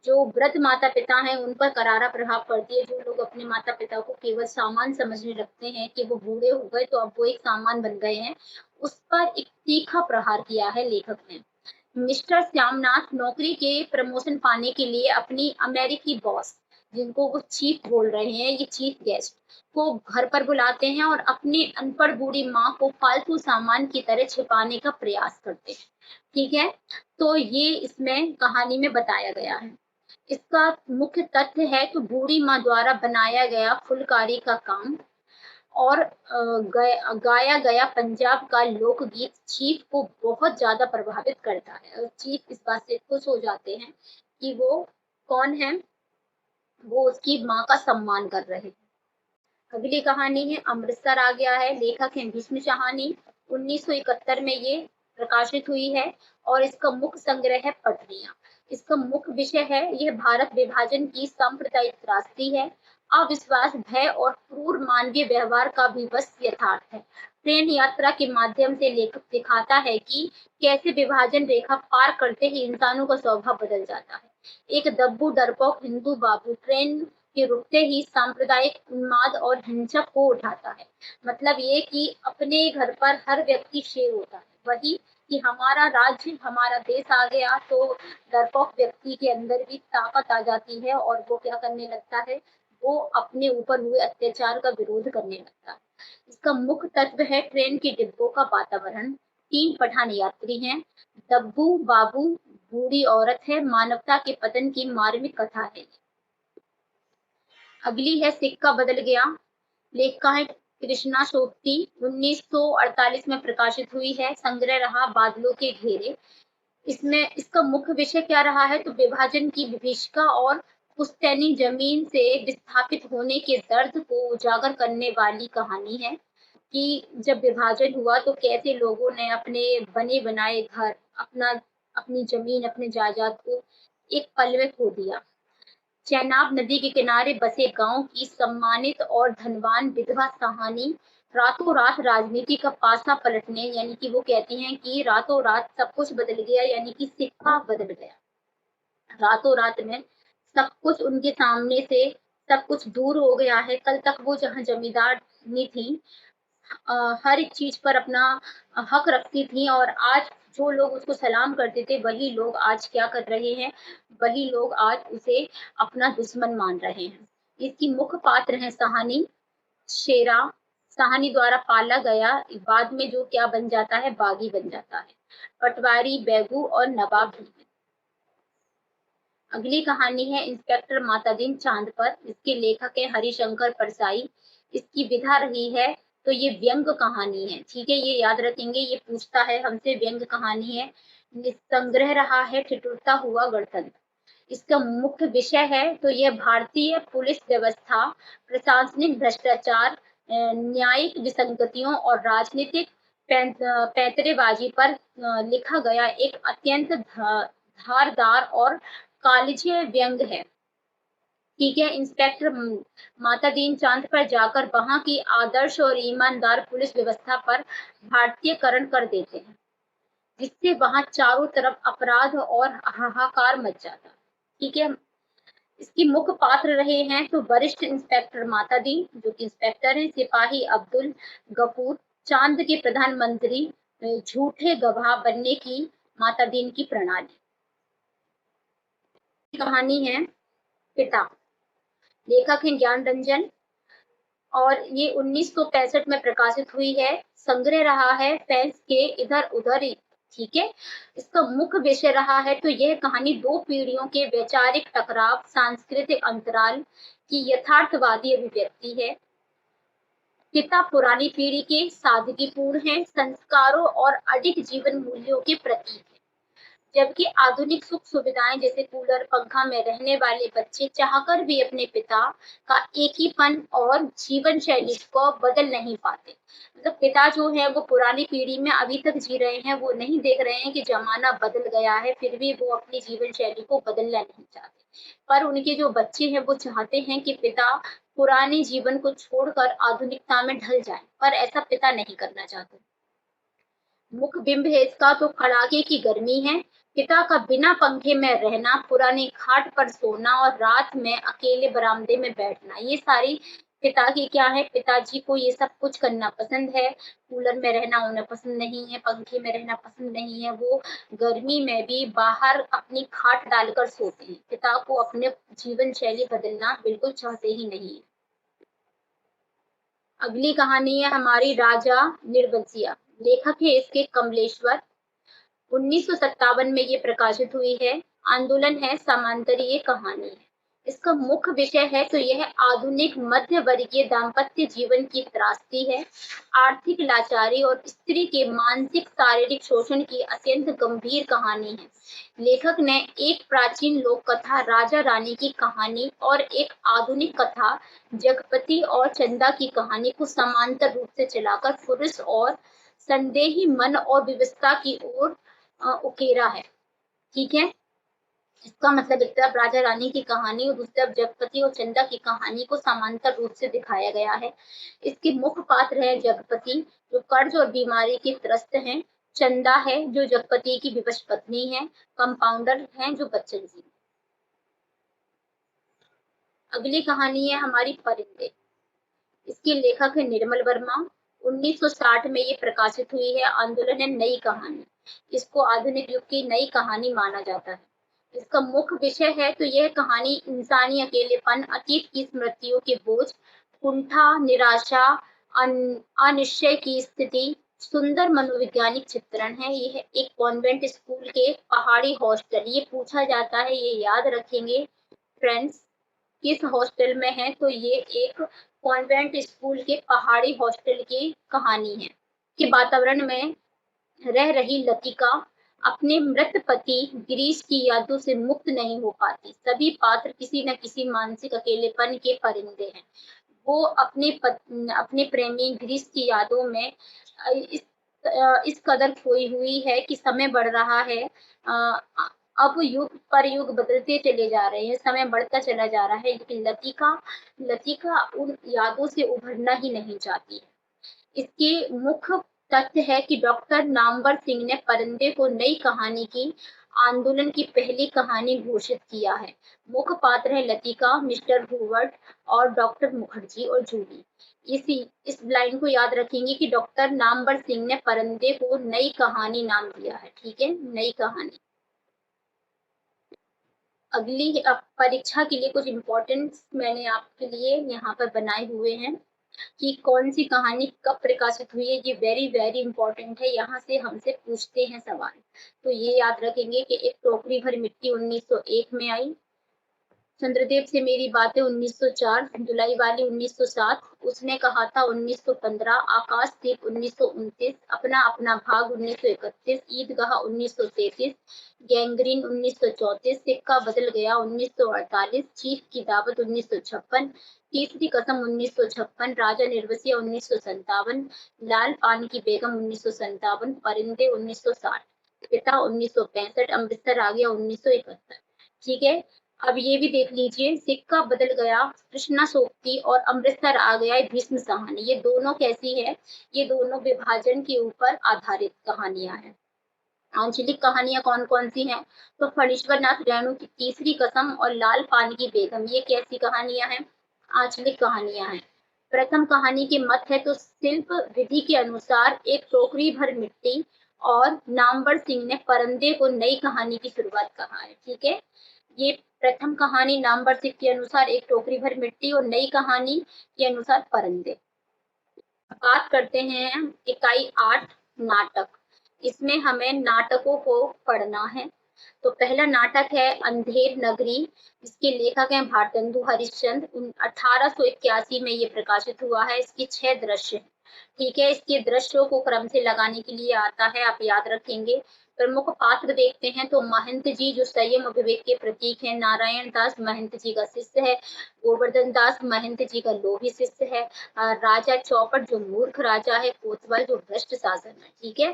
जो वृद्ध माता पिता हैं उन पर करारा प्रभाव पड़ती है। जो लोग अपने माता पिता को केवल सामान समझने लगते हैं कि वो बूढ़े हो गए तो अब वो एक सामान बन गए हैं, उस पर एक तीखा प्रहार किया है लेखक ने। मिस्टर श्यामनाथ नौकरी के प्रमोशन पाने के लिए अपनी अमेरिकी बॉस, जिनको वो चीफ बोल रहे हैं, ये चीफ गेस्ट को घर पर बुलाते हैं और अपनी अनपढ़ बूढ़ी माँ को फालतू सामान की तरह छिपाने का प्रयास करते हैं। ठीक है, तो ये इसमें कहानी में बताया गया है। इसका मुख्य तथ्य है कि बूढ़ी माँ द्वारा बनाया गया फुलकारी का काम और गाया गया पंजाब का लोकगीत चीफ को बहुत ज्यादा प्रभावित करता है। और चीफ इस बात से खुश हो जाते हैं कि वो कौन है, वो उसकी माँ का सम्मान कर रहे हैं। अगली कहानी है अमृतसर आ गया है। लेखक है भीष्म शाहानी। 1971 में ये प्रकाशित हुई है और इसका मुख्य संग्रह है पटरियां। इसका मुख्य विषय है, यह भारत विभाजन की सांप्रदायिक त्रासदी है, अविश्वास, भय और क्रूर मानवीय व्यवहार का विवश यथार्थ है। ट्रेन यात्रा के माध्यम से लेखक दिखाता है कि कैसे विभाजन रेखा पार करते ही इंसानों का स्वभाव बदल जाता है। एक दब्बू डरपोक हिंदू बाबू ट्रेन के रुकते ही सांप्रदायिक उन्माद और हिंसक को उठाता है। मतलब ये कि अपने घर पर हर व्यक्ति शेर होता है, वही कि हमारा राज्य, हमारा देश आ गया तो डरपोक व्यक्ति के अंदर भी ताकत आ जाती है और वो क्या करने लगता है, वो अपने ऊपर हुए अत्याचार का विरोध करने लगता है। इसका मुख्य तत्व है ट्रेन के डिब्बों का वातावरण। 3 पठान यात्री हैं, दब्बू बाबू, बूढ़ी औरत है, मानवता के पतन की मार्मिक कथा है। अगली है सिक्का बदल गया। लेखिका है कृष्णा सोपती। 1948 में प्रकाशित हुई है। संग्रह रहा बादलों के घेरे। इसमें इसका मुख्य विषय क्या रहा है, तो विभाजन की विभीषिका और पुश्तैनी जमीन से विस्थापित होने के दर्द को उजागर करने वाली कहानी है कि जब विभाजन हुआ तो कैसे लोगों ने अपने बने बनाए घर, अपनी जमीन, अपने जायदाद को एक पल में खो दिया। चेनाब नदी के किनारे बसे गांव की सम्मानित और धनवान विधवा कहानी रातों रात राजनीति का पासा पलटने, यानी कि वो कहती हैं कि रातों रात सब कुछ बदल गया, यानी कि सिक्का बदल गया। रातों रात में सब कुछ उनके सामने से सब कुछ दूर हो गया है। कल तक वो जहाँ जमींदारनी थी, हर एक चीज पर अपना हक रखती थी, और आज जो लोग उसको सलाम करते थे वही लोग आज क्या कर रहे हैं, वही लोग आज उसे अपना दुश्मन मान रहे हैं। इसकी मुख्य पात्र है सहानी शेरा। सहानी द्वारा पाला गया बाद में जो क्या बन जाता है, बागी बन जाता है। पटवारी, बेगू और नवाब भी। अगली कहानी है इंस्पेक्टर मातादीन चांद पर। इसके लेखक है हरिशंकर परसाई। इसकी विधा रही है, तो ये व्यंग कहानी है, ठीक है, ये याद रखेंगे, ये पूछता है हमसे, व्यंग कहानी है। संग्रह रहा है ठिठुरता हुआ गणतंत्र। इसका मुख्य विषय है तो यह भारतीय पुलिस व्यवस्था, प्रशासनिक भ्रष्टाचार, न्यायिक विसंगतियों और राजनीतिक पैंतरेबाजी पर लिखा गया एक अत्यंत धारदार और कालिज व्यंग है। ठीक है, इंस्पेक्टर माता दीन चांद पर जाकर वहां की आदर्श और ईमानदार पुलिस व्यवस्था पर भारतीयकरण कर देते हैं, जिससे वहां चारों तरफ अपराध और हाहाकार मच जाता है। ठीक है, इसकी मुख्य पात्र रहे हैं तो वरिष्ठ इंस्पेक्टर मातादीन, जो कि इंस्पेक्टर हैं, सिपाही अब्दुल गफूर, चांद के प्रधानमंत्री, झूठे गवाह बनने की मातादीन की प्रणाली। कहानी है पिता। लेखक है ज्ञान रंजन, और ये 1965 में प्रकाशित हुई है। संग्रह रहा है फैंस के इधर उधर। ठीक है, इसका मुख्य विषय रहा है तो यह कहानी दो पीढ़ियों के वैचारिक टकराव, सांस्कृतिक अंतराल की यथार्थवादी अभिव्यक्ति है। पिता पुरानी पीढ़ी के सादगीपूर्ण हैं, संस्कारों और अडिग जीवन मूल्यों के प्रतीक है, जबकि आधुनिक सुख सुविधाएं जैसे कूलर पंखा में रहने वाले बच्चे चाहकर भी अपने पिता का एकीपन और जीवन शैली को बदल नहीं पाते। मतलब पिता जो है वो पुरानी पीढ़ी में अभी तक जी रहे हैं, वो नहीं देख रहे हैं कि जमाना बदल गया है, फिर भी वो अपनी जीवन शैली को बदलना नहीं चाहते। पर उनके जो बच्चे हैं वो चाहते हैं कि पिता पुराने जीवन को छोड़कर आधुनिकता में ढल जाए, पर ऐसा पिता नहीं करना चाहते। मुख्य बिंब है इसका तो कड़ाके की गर्मी है, पिता का बिना पंखे में रहना, पुरानी खाट पर सोना और रात में अकेले बरामदे में बैठना, ये सारी पिता की क्या है, पिताजी को ये सब कुछ करना पसंद है। कूलर में रहना उन्हें पसंद नहीं है, पंखे में रहना पसंद नहीं है, वो गर्मी में भी बाहर अपनी खाट डालकर सोते हैं। पिता को अपने जीवन शैली बदलना बिल्कुल चाहते ही नहीं है। अगली कहानी है हमारी राजा निर्बंसिया। लेखक है इसके कमलेश्वर। 1957 में ये प्रकाशित हुई है। आंदोलन है समांतरीय कहानी है। इसका मुख्य विषय है तो यह आधुनिक मध्य वर्गीय दाम्पत्य जीवन की त्रासदी है, आर्थिक लाचारी और स्त्री के मानसिक शारीरिक शोषण की अत्यंत गंभीर कहानी है। लेखक ने एक प्राचीन लोक कथा राजा रानी की कहानी और एक आधुनिक कथा जगपति और चंदा की कहानी को समांतर रूप से चलाकर पुरुष और संदेही मन और विवशता की ओर उकेरा है। ठीक है, इसका मतलब एक तरफ राजा रानी की कहानी और दूसरी तरफ जगपति और चंदा की कहानी को समांतर रूप से दिखाया गया है। इसके मुख्य पात्र है जगपति, जो कर्ज और बीमारी के त्रस्त हैं, चंदा है जो जगपति की विवश पत्नी है, कंपाउंडर है जो बच्चन सिंह। अगली कहानी है हमारी परिंदे। इसके लेखक है निर्मल वर्मा। 1960 में ये प्रकाशित हुई है। आंदोलन है नई कहानी। इसको आधुनिक युग की नई कहानी माना जाता है। इसका मुख्य विषय है तो यह कहानी इंसानी अकेलेपन, अतीत की स्मृतियों के बोझ, कुंठा, निराशा, अनिश्चय की स्थिति, सुंदर मनोवैज्ञानिक चित्रण है। यह एक कॉन्वेंट स्कूल के पहाड़ी हॉस्टल, ये पूछा जाता है, ये याद रखेंगे फ्रेंड्स, किस हॉस्टल में है, तो ये एक कॉन्वेंट स्कूल के पहाड़ी हॉस्टल की कहानी है कि वातावरण में रह रही लतिका अपने मृत पति गिरीश की यादों से मुक्त नहीं हो पाती। सभी पात्र किसी न किसी मानसिक अकेलेपन के परिंदे हैं। वो अपने प्रेमी गिरीश की यादों में इस इस कदर खोई हुई है कि समय बढ़ रहा है। अब युग पर युग बदलते चले जा रहे हैं, समय बढ़ता चला जा रहा है, लेकिन लतिका उन यादों से उभरना ही नहीं चाहती है। इसके मुख्य तथ्य है कि डॉक्टर नामवर सिंह ने परिंदे को नई कहानी की आंदोलन की पहली कहानी घोषित किया है। मुख्य पात्र है लतिका, मिस्टर हुवर्ट और डॉक्टर मुखर्जी और जूली। इस लाइन को याद रखेंगे कि डॉक्टर नामवर सिंह ने परिंदे को नई कहानी नाम दिया है। ठीक है, नई कहानी। अगली परीक्षा के लिए कुछ इम्पोर्टेंट मैंने आपके लिए यहाँ पर बनाए हुए हैं कि कौन सी कहानी कब प्रकाशित हुई है। ये वेरी वेरी इंपॉर्टेंट है, यहाँ से हमसे पूछते हैं सवाल। तो ये याद रखेंगे कि एक टोकरी भर मिट्टी 1901 में आई, चंद्रदेव से मेरी बातें 1904, जुलाई वाली 1907, उसने कहा था 1915, आकाशदीप 1929, अपना अपना भाग 1931, ईदगाह 1933, गैंग्रीन 1934, सिक्का बदल गया 1948, चीफ की दावत 1956, तीसरी कसम 1956, राजा निर्वसिया 1957, लाल पान की बेगम 1957, परिंदे 1960, पिता 1965, अमृतसर आ गया 1971। ठीक है, अब ये भी देख लीजिए, सिक्का बदल गया, कृष्णा सोबती और अमृतसर आ गया भीष्म कहानी। ये दोनों कैसी है? ये दोनों विभाजन के ऊपर आधारित कहानियां हैं। आंचलिक कहानियां कौन कौन सी हैं? तो फणीश्वर नाथ रेणु की तीसरी कसम और लाल पान की बेगम, ये कैसी कहानियां हैं? आंचलिक कहानियां हैं। प्रथम कहानी के मत है तो शिल्प विधि के अनुसार एक टोकरी भर मिट्टी और नामवर सिंह ने परिंदे को नई कहानी की शुरुआत कहा है। ठीक है, ये प्रथम कहानी नामवर सिंह के अनुसार एक टोकरी भर मिट्टी और नई कहानी के अनुसार परिंदे। बात करते हैं इकाई 8 नाटक। इसमें हमें नाटकों को पढ़ना है। तो पहला नाटक है अंधेर नगरी, इसके लेखक हैं भारतेंदु हरिश्चंद्र। 1881 में ये प्रकाशित हुआ है। इसके 6 दृश्य हैं। ठीक है, इसके दृश्यों को क्रम से लगाने के लिए आता है, आप याद रखेंगे। प्रमुख पात्र देखते हैं तो महंत जी जो संयम विवेक के प्रतीक हैं, नारायण दास महंत जी का शिष्य है, गोवर्धन दास महंत जी का लोभी शिष्य है, राजा चौपट जो मूर्ख राजा है, कोतवाल जो भ्रष्ट शासन है। ठीक है,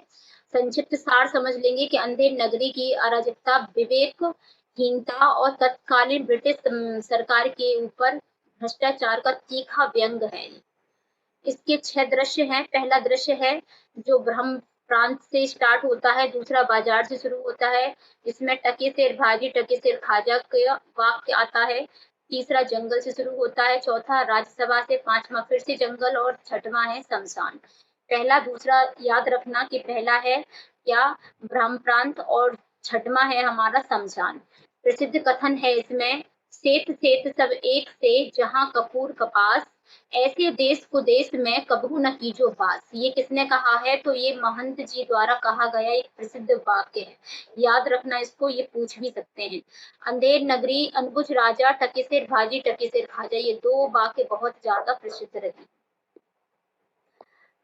संक्षिप्त सार समझ लेंगे कि अंधेर नगरी की अराजकता, विवेकहीनता और तत्कालीन ब्रिटिश सरकार के ऊपर भ्रष्टाचार का तीखा व्यंग है। इसके 6 दृश्य हैं। पहला दृश्य है जो ब्रह्म प्रांत से स्टार्ट होता है, दूसरा बाजार से शुरू होता है, इसमें टके सिर भाजी टके सिर खाजा का वाक्य आता है, तीसरा जंगल से शुरू होता है, चौथा राज्यसभा से, पांचवा फिर से जंगल और छठवां है शमशान। पहला दूसरा याद रखना कि पहला है क्या? ब्रह्म प्रांत और छठवां है हमारा शमशान। प्रसिद्ध कथन है इसमें, सेत सेत सब एक से जहां कपूर कपास, ऐसे देश को देश में कबहू न कीजो बास। ये किसने कहा है? तो ये महंत जी द्वारा कहा गया एक प्रसिद्ध वाक्य है, याद रखना इसको, ये पूछ भी सकते हैं। अंधेर नगरी, अनबुझ राजा, टके सिर भाजी टके सिर खाजा, ये 2 वाक्य बहुत ज्यादा प्रसिद्ध रहे।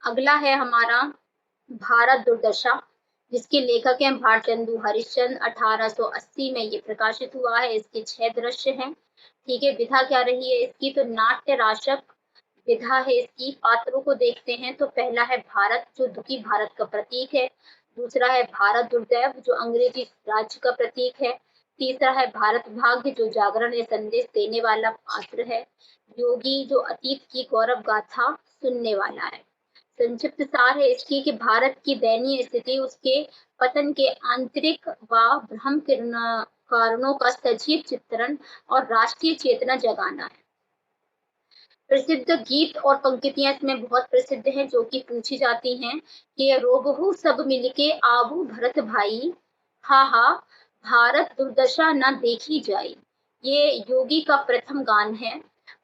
अगला है हमारा भारत दुर्दशा, जिसके लेखक हैं भारतेंदु हरिश्चंद्र। 1880 में ये प्रकाशित हुआ है। इसके 6 दृश्य हैं। ठीक है, विधा क्या रही है इसकी? तो नाट्य राशक विधा है इसकी। पात्रों को देखते हैं तो पहला है भारत जो दुखी भारत का प्रतीक है, दूसरा है भारत दुर्दैव जो अंग्रेजी राज्य का प्रतीक है, तीसरा है भारत भाग्य जो जागरण या संदेश देने वाला पात्र है, योगी जो अतीत की गौरव गाथा सुनने वाला है। संक्षिप्त सार है इसकी कि भारत की दयनीय स्थिति, उसके पतन के आंतरिक व भ्रम कारणों का सजीव चित्रण और राष्ट्रीय चेतना जगाना है। प्रसिद्ध गीत और पंक्तियां इसमें बहुत प्रसिद्ध हैं जो कि पूछी जाती हैं कि रोबहु सब मिलके आबू भरत भाई, हा हा भारत दुर्दशा न देखी जाए। ये योगी का प्रथम गान है।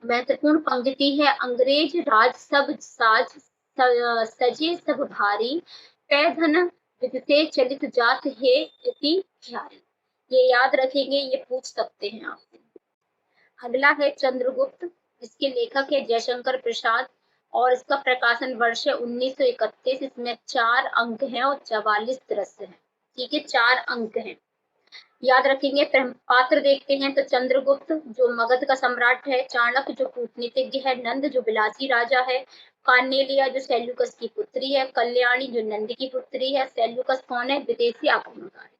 महत्वपूर्ण पंक्ति है, अंग्रेज राज सब साज सजे सब भारी, पै धन विदते चलित जात है इति ख्याल। ये याद रखेंगे, ये पूछ सकते हैं आपसे। अगला है चंद्रगुप्त, इसके लेखक है जयशंकर प्रसाद और इसका प्रकाशन वर्ष है 1931। इसमें 4 अंक हैं और 44 दृश्य हैं। ठीक है, 4 अंक हैं, याद रखेंगे। पात्र देखते हैं तो चंद्रगुप्त जो मगध का सम्राट है, चाणक्य जो कूटनीतिज्ञ है, नंद जो बिलासी राजा है, कार्नेलिया जो सेल्यूकस की पुत्री है, कल्याणी जो नंद की पुत्री है। सेल्यूकस कौन है? विदेशी आक्रमणकारी।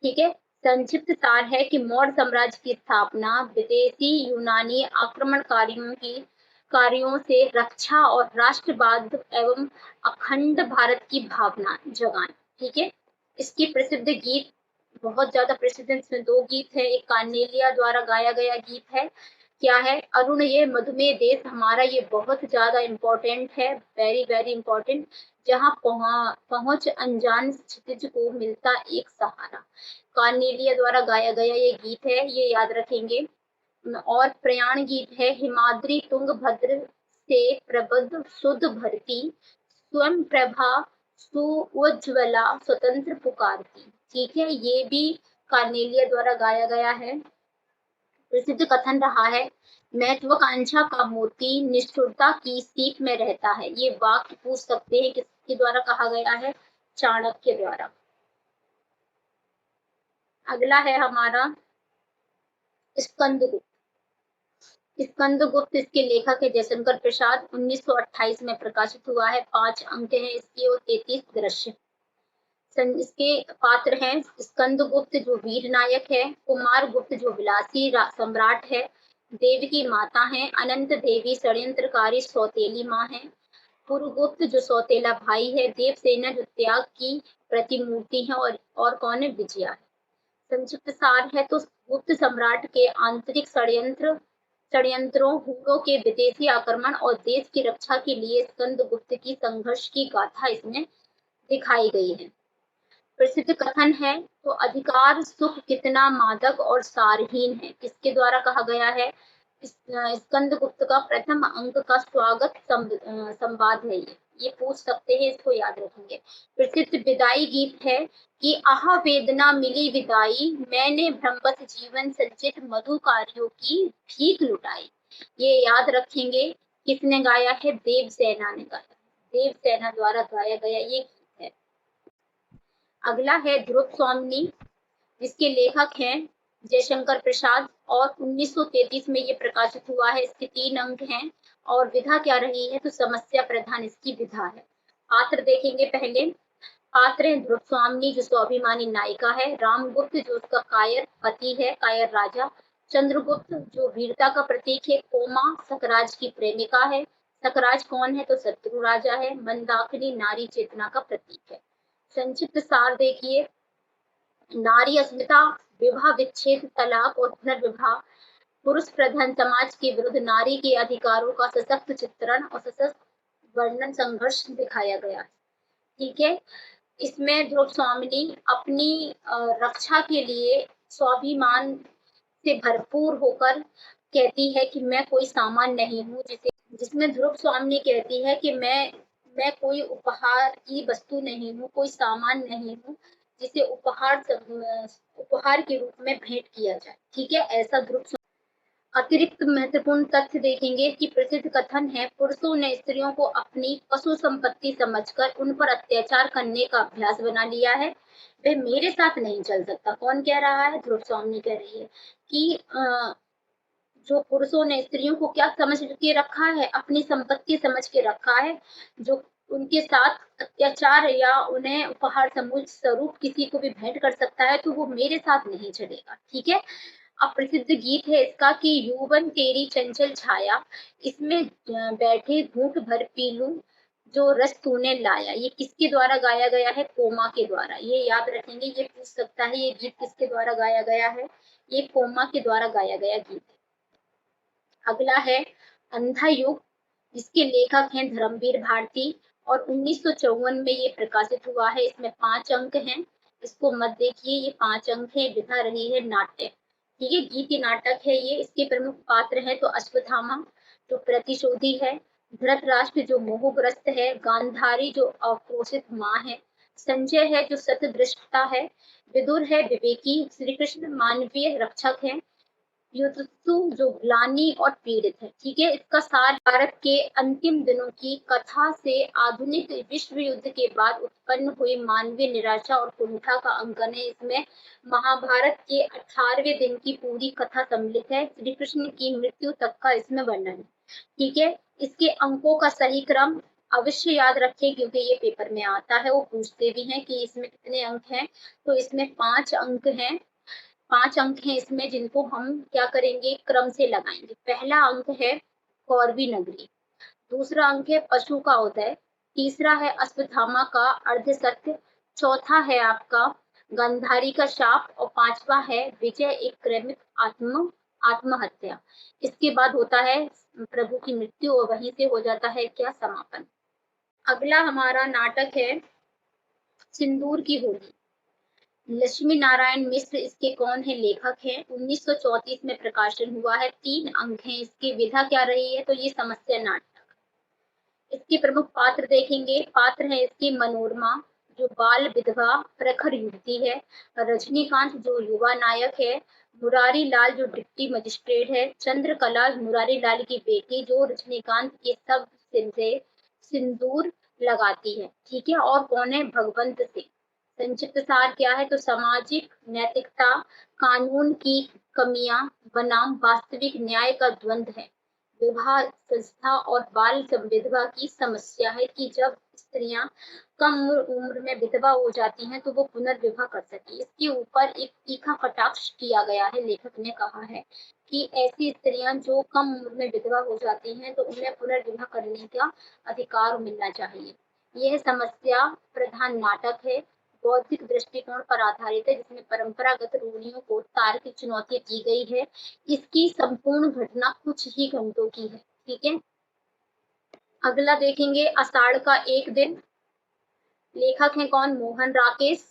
ठीक है, संक्षिप्त सार है कि मौर्य साम्राज्य की स्थापना विदेशी यूनानी आक्रमणकारियों की कार्यों से रक्षा और राष्ट्रवाद एवं अखंड भारत की भावना जगाना। ठीक है, इसकी प्रसिद्ध गीत बहुत ज्यादा प्रसिद्ध है। इसमें 2 गीत है, एक कार्नेलिया द्वारा गाया गया गीत है, क्या है, अरुण ये मधुमेह देश हमारा, ये बहुत ज्यादा इम्पोर्टेंट है, वेरी वेरी इम्पोर्टेंट, जहाँ पहुंच अनजान क्षितिज को मिलता एक सहारा। कार्नेलिया द्वारा गाया गया ये गीत है, ये याद रखेंगे। और प्रयाण गीत है, हिमाद्री तुंगभद्र से प्रबुद्ध शुद्ध भरती, स्वयं प्रभा सुउज्ज्वला स्वतंत्र पुकारती। ठीक है, ये भी कार्नेलिया द्वारा गाया गया है। प्रसिद्ध कथन रहा है, महत्वाकांक्षा का मोती निष्ठुरता की सीख में रहता है। ये वाक्य पूछ सकते हैं किसके द्वारा कहा गया है, चाणक्य द्वारा। अगला है हमारा स्कंदगुप्त। स्कंदगुप्त, इसके लेखक है जयशंकर प्रसाद, 1928 में प्रकाशित हुआ है। 5 अंक हैं इसके और 33 दृश्य। इसके पात्र हैं स्कंदगुप्त जो वीर नायक है, कुमार गुप्त जो विलासी सम्राट है, देव की माता है, अनंत देवी षड्यंत्रकारी सौतेली माँ है, पुरगुप्त जो सौतेला भाई है, देवसेना जो त्याग की प्रतिमूर्ति है, और कौन है, विजया है। संक्षिप्त सार है तो गुप्त सम्राट के आंतरिक षड्यंत्रों, हुरों के विदेशी आक्रमण और देश की रक्षा के लिए स्कंदगुप्त की संघर्ष की गाथा इसमें दिखाई गई है। प्रसिद्ध कथन है तो अधिकार सुख कितना मादक और सारहीन है, किसके द्वारा कहा गया है, स्कंदगुप्त का प्रथम अंक का स्वागत संवाद है। ये पूछ सकते हैं, इसको याद रखेंगे। प्रसिद्ध विदाई गीत है कि आह वेदना मिली विदाई, मैंने भ्रमवत जीवन संचित मधु कार्यों की भीख लुटाई। ये याद रखेंगे, किसने गाया है, देवसेना ने गाया, देवसेना द्वारा गाया गया ये गीत है। अगला है ध्रुव स्वामिनी, जिसके लेखक हैं जयशंकर प्रसाद, और 1933 में ये प्रकाशित हुआ है। इसके 3 अंक हैं और विधा क्या रही है, तो समस्या प्रधान इसकी विधा है। पात्र देखेंगे पहले। पात्र है ध्रुव स्वामिनी जो स्वाभिमानी नायिका है, रामगुप्त जो उसका कायर पति है, कायर राजा, चंद्रगुप्त जो वीरता का प्रतीक है, कोमा सकराज की प्रेमिका है, सकराज कौन है, तो शत्रु राजा है, मंदाकिनी नारी चेतना का प्रतीक है। संक्षिप्त सार देखिए, नारी अस्मिता, विवाह विच्छेद, तलाक और पुनर्विवाह, पुरुष प्रधान समाज के विरुद्ध नारी के अधिकारों का सशक्त चित्रण और सशक्त वर्णन संघर्ष दिखाया गया है। ठीक है, इसमें ध्रुव स्वामिनी अपनी रक्षा के लिए स्वाभिमान से भरपूर होकर कहती है कि मैं कोई सामान नहीं हूँ, जिसमें ध्रुव स्वामिनी कहती है कि मैं कोई उपहार की वस्तु नहीं हूँ, कोई सामान नहीं हूँ जिसे उपहार के रूप में भेंट किया जाए। ठीक है, ऐसा ध्रुव। अतिरिक्त महत्वपूर्ण तथ्य देखेंगे कि प्रसिद्ध कथन है, पुरुषों ने स्त्रियों को अपनी पशु संपत्ति समझकर उन पर अत्याचार करने का अभ्यास बना लिया है, वह मेरे साथ नहीं चल सकता। कौन कह रहा है, ध्रुव स्वामिनी कह रही है कि जो पुरुषों ने स्त्रियों को क्या समझ के रखा है, अपनी संपत्ति समझ के रखा है, जो उनके साथ अत्याचार या उन्हें उपहार स्वरूप किसी को भी भेंट कर सकता है, तो वो मेरे साथ नहीं चलेगा। ठीक है, अब प्रसिद्ध गीत है इसका कि यौवन तेरी चंचल छाया, इसमें बैठे घूंट भर पी लूं जो रस तूने लाया। ये किसके द्वारा गाया गया है, कोमा के द्वारा। ये याद रखेंगे, ये पूछ सकता है ये गीत किसके द्वारा गाया गया है, ये कोमा के द्वारा गाया गया गीत है। अगला है अंधा युग, जिसके लेखक हैं धर्मवीर भारती, और 1954 में ये प्रकाशित हुआ है। इसमें 5 अंक हैं, इसको मत देखिए, ये 5 अंक है। विधा रही है नाट्य। ठीक है, गीति नाटक है ये। इसके प्रमुख पात्र हैं तो अश्वत्थामा जो प्रतिशोधी है, धृतराष्ट्र जो मोहग्रस्त है, गांधारी जो आक्रोशित माँ है, संजय है जो सतदृष्टा है, विदुर है विवेकी, श्री कृष्ण मानवीय रक्षक है, युत्सु जो ग्लानि और पीड़ित है। ठीक है, इसका सार भारत के अंतिम दिनों की कथा से आधुनिक विश्व युद्ध के बाद उत्पन्न हुई मानवीय निराशा और कुंठा का अंकन है। इसमें महाभारत के 18वें दिन की पूरी कथा सम्मिलित है, श्री कृष्ण की मृत्यु तक का इसमें वर्णन है। ठीक है, इसके अंकों का सही क्रम अवश्य याद रखें, क्योंकि ये पेपर में आता है, वो पूछते भी हैं कि इसमें कितने अंक हैं, तो इसमें 5 अंक हैं। 5 अंक हैं इसमें, जिनको हम क्या करेंगे, क्रम से लगाएंगे। पहला अंक है कौरवी नगरी, दूसरा अंक है पशु का उदय, तीसरा है अश्वत्थामा का अर्ध सत्य, चौथा है आपका गांधारी का शाप, और पांचवा है विजय एक क्रमिक आत्महत्या। इसके बाद होता है प्रभु की मृत्यु और वहीं से हो जाता है क्या, समापन। अगला हमारा नाटक है सिंदूर की होली। लक्ष्मी नारायण मिश्र इसके कौन है, लेखक हैं। 1934 में प्रकाशन हुआ है। 3 अंक हैं इसकी। विधा क्या रही है, तो ये समस्या नाटक। इसके प्रमुख पात्र देखेंगे। पात्र है इसकी मनोरमा जो बाल विधवा प्रखर युवती है, रजनीकांत जो युवा नायक है, मुरारी लाल जो डिप्टी मजिस्ट्रेट है, चंद्रकला मुरारी लाल की बेटी जो रजनीकांत के सब से सिंदूर लगाती है। ठीक है, और कौन है, भगवंत सिंह। संक्षिप्त सार क्या है, तो सामाजिक नैतिकता, कानून की कमियां बनाम वास्तविक न्याय का द्वंद्व है। विवाह संस्था और बाल विधवा की समस्या है कि जब स्त्रियां कम उम्र में विधवा हो जाती हैं तो वो पुनर्विवाह कर सके। इसके ऊपर एक तीखा कटाक्ष किया गया है। लेखक ने कहा है कि ऐसी स्त्रियां जो कम उम्र में विधवा हो जाती हैं तो उन्हें पुनर्विवाह करने का अधिकार मिलना चाहिए। यह समस्या प्रधान नाटक है, बौद्धिक दृष्टिकोण पर आधारित है, जिसमें परंपरागत रूढ़ियों को तार्किक चुनौती दी गई है। इसकी संपूर्ण घटना कुछ ही घंटों की है। ठीक है, अगला देखेंगे आषाढ़ का एक दिन। लेखक हैं कौन, मोहन राकेश।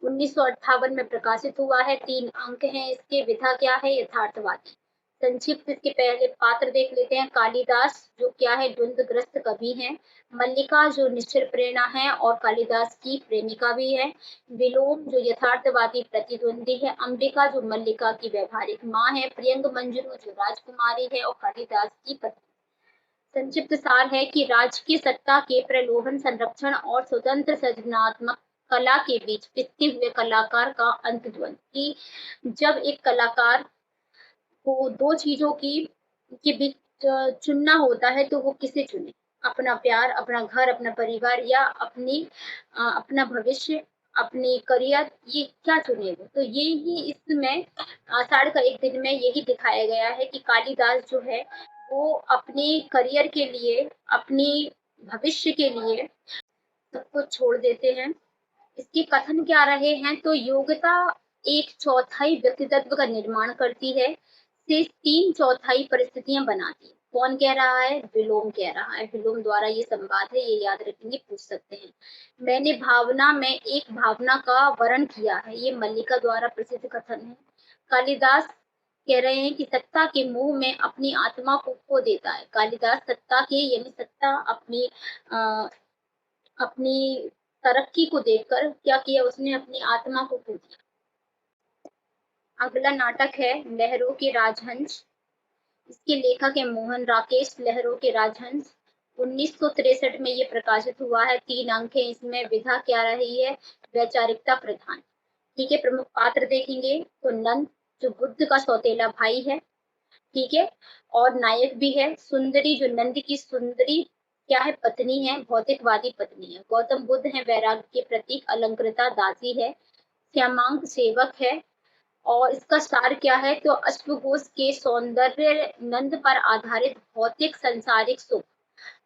1958 में प्रकाशित हुआ है। 3 अंक हैं इसके। विधा क्या है, यथार्थवादी। संक्षिप्त इसके पहले पात्र देख लेते हैं। कालिदास जो क्या है, द्वंद्वग्रस्त कवि हैं। मल्लिका जो निश्चल प्रेरणा है और कालिदास की प्रेमिका भी है। विलोम जो यथार्थवादी प्रतिद्वंदी है। अंबिका जो मल्लिका की व्यवहारिक माँ है। प्रियंग मंजरू जो राजकुमारी है और कालिदास की पत्नी। संक्षिप्त सार है कि राजकीय सत्ता के प्रलोभन, संरक्षण और स्वतंत्र सृजनात्मक कला के बीच पिसते हुए कलाकार का अंतद्वंद, कि जब एक कलाकार को दो चीजों की के बीच चुनना होता है तो वो किसे चुने, अपना प्यार, अपना घर, अपना परिवार, या अपना भविष्य, अपनी करियर, ये क्या चुनेगा। तो ये ही इसमें आषाढ़ का एक दिन में यही दिखाया गया है कि कालिदास जो है वो अपने करियर के लिए, अपनी भविष्य के लिए सब कुछ छोड़ देते हैं। इसके कथन क्या रहे हैं, तो योग्यता 1/4 व्यक्तित्व का निर्माण करती है, से 3/4 परिस्थितियां बनाती है। कौन कह रहा है, विलोम कह रहा है। विलोम द्वारा ये संवाद है, ये याद रखेंगे, पूछ सकते हैं। मैंने भावना में एक भावना का वर्ण किया है, ये मल्लिका द्वारा प्रसिद्ध कथन है। कालिदास कह रहे हैं कि सत्ता के मोह में अपनी आत्मा को खो देता है। कालिदास सत्ता के, यानी सत्ता अपनी तरक्की को देखकर क्या किया, उसने अपनी आत्मा को खो दिया। अगला नाटक है लहरों के राजहंस। इसके लेखक है मोहन राकेश। लहरों के राजहंस 1963 में ये प्रकाशित हुआ है। 3 अंक है इसमें। विधा क्या रही है, वैचारिकता प्रधान। ठीक है, प्रमुख पात्र देखेंगे तो नंद जो बुद्ध का सौतेला भाई है, ठीक है, और नायक भी है। सुंदरी जो नंद की सुंदरी क्या है, पत्नी है, भौतिकवादी पत्नी है। गौतम बुद्ध है, वैराग्य के प्रतीक। अलंकृता दासी है। श्यामांक सेवक है। और इसका सार क्या है, तो अश्वघोष के सौंदर्य नंद पर आधारित भौतिक संसारिक सुख,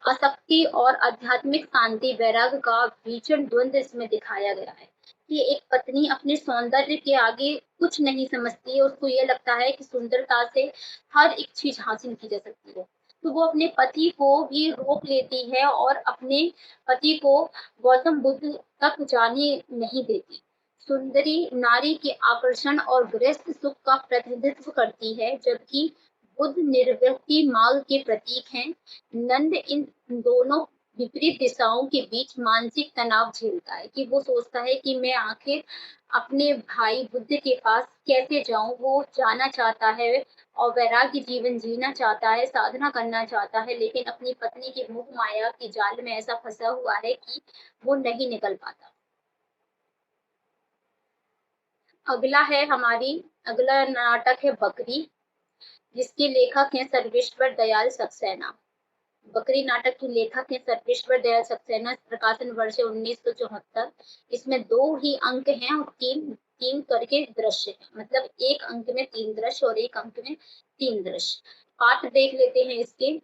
आसक्ति और आध्यात्मिक शांति, वैराग्य का भीषण द्वंद्व इसमें दिखाया गया है कि एक पत्नी अपने सौंदर्य के आगे कुछ नहीं समझती है। उसको ये लगता है कि सुंदरता से हर एक चीज हासिल की जा सकती है, तो वो अपने पति को भी रोक लेती है और अपने पति को गौतम बुद्ध तक जाने नहीं देती। सुंदरी नारी के आकर्षण और गृहस्थ सुख का प्रतिनिधित्व करती है, जबकि बुद्ध निर्वृत्ति मार्ग के प्रतीक हैं। नंद इन दोनों विपरीत दिशाओं के बीच मानसिक तनाव झेलता है कि वो सोचता है कि मैं आखिर अपने भाई बुद्ध के पास कैसे जाऊं। वो जाना चाहता है और वैराग्य जीवन जीना चाहता है, साधना करना चाहता है, लेकिन अपनी पत्नी की मोह माया के जाल में ऐसा फंसा हुआ है कि वो नहीं निकल पाता। अगला नाटक है बकरी, जिसके लेखक हैं सर्वेश्वर दयाल सक्सेना। बकरी नाटक के लेखक हैं सर्वेश्वर दयाल सक्सेना। प्रकाशन वर्ष है 1974। इसमें 2 ही अंक हैं और तीन तीन करके दृश्य है, मतलब एक अंक में 3 दृश्य और एक अंक में 3 दृश्य। पात्र देख लेते हैं इसके।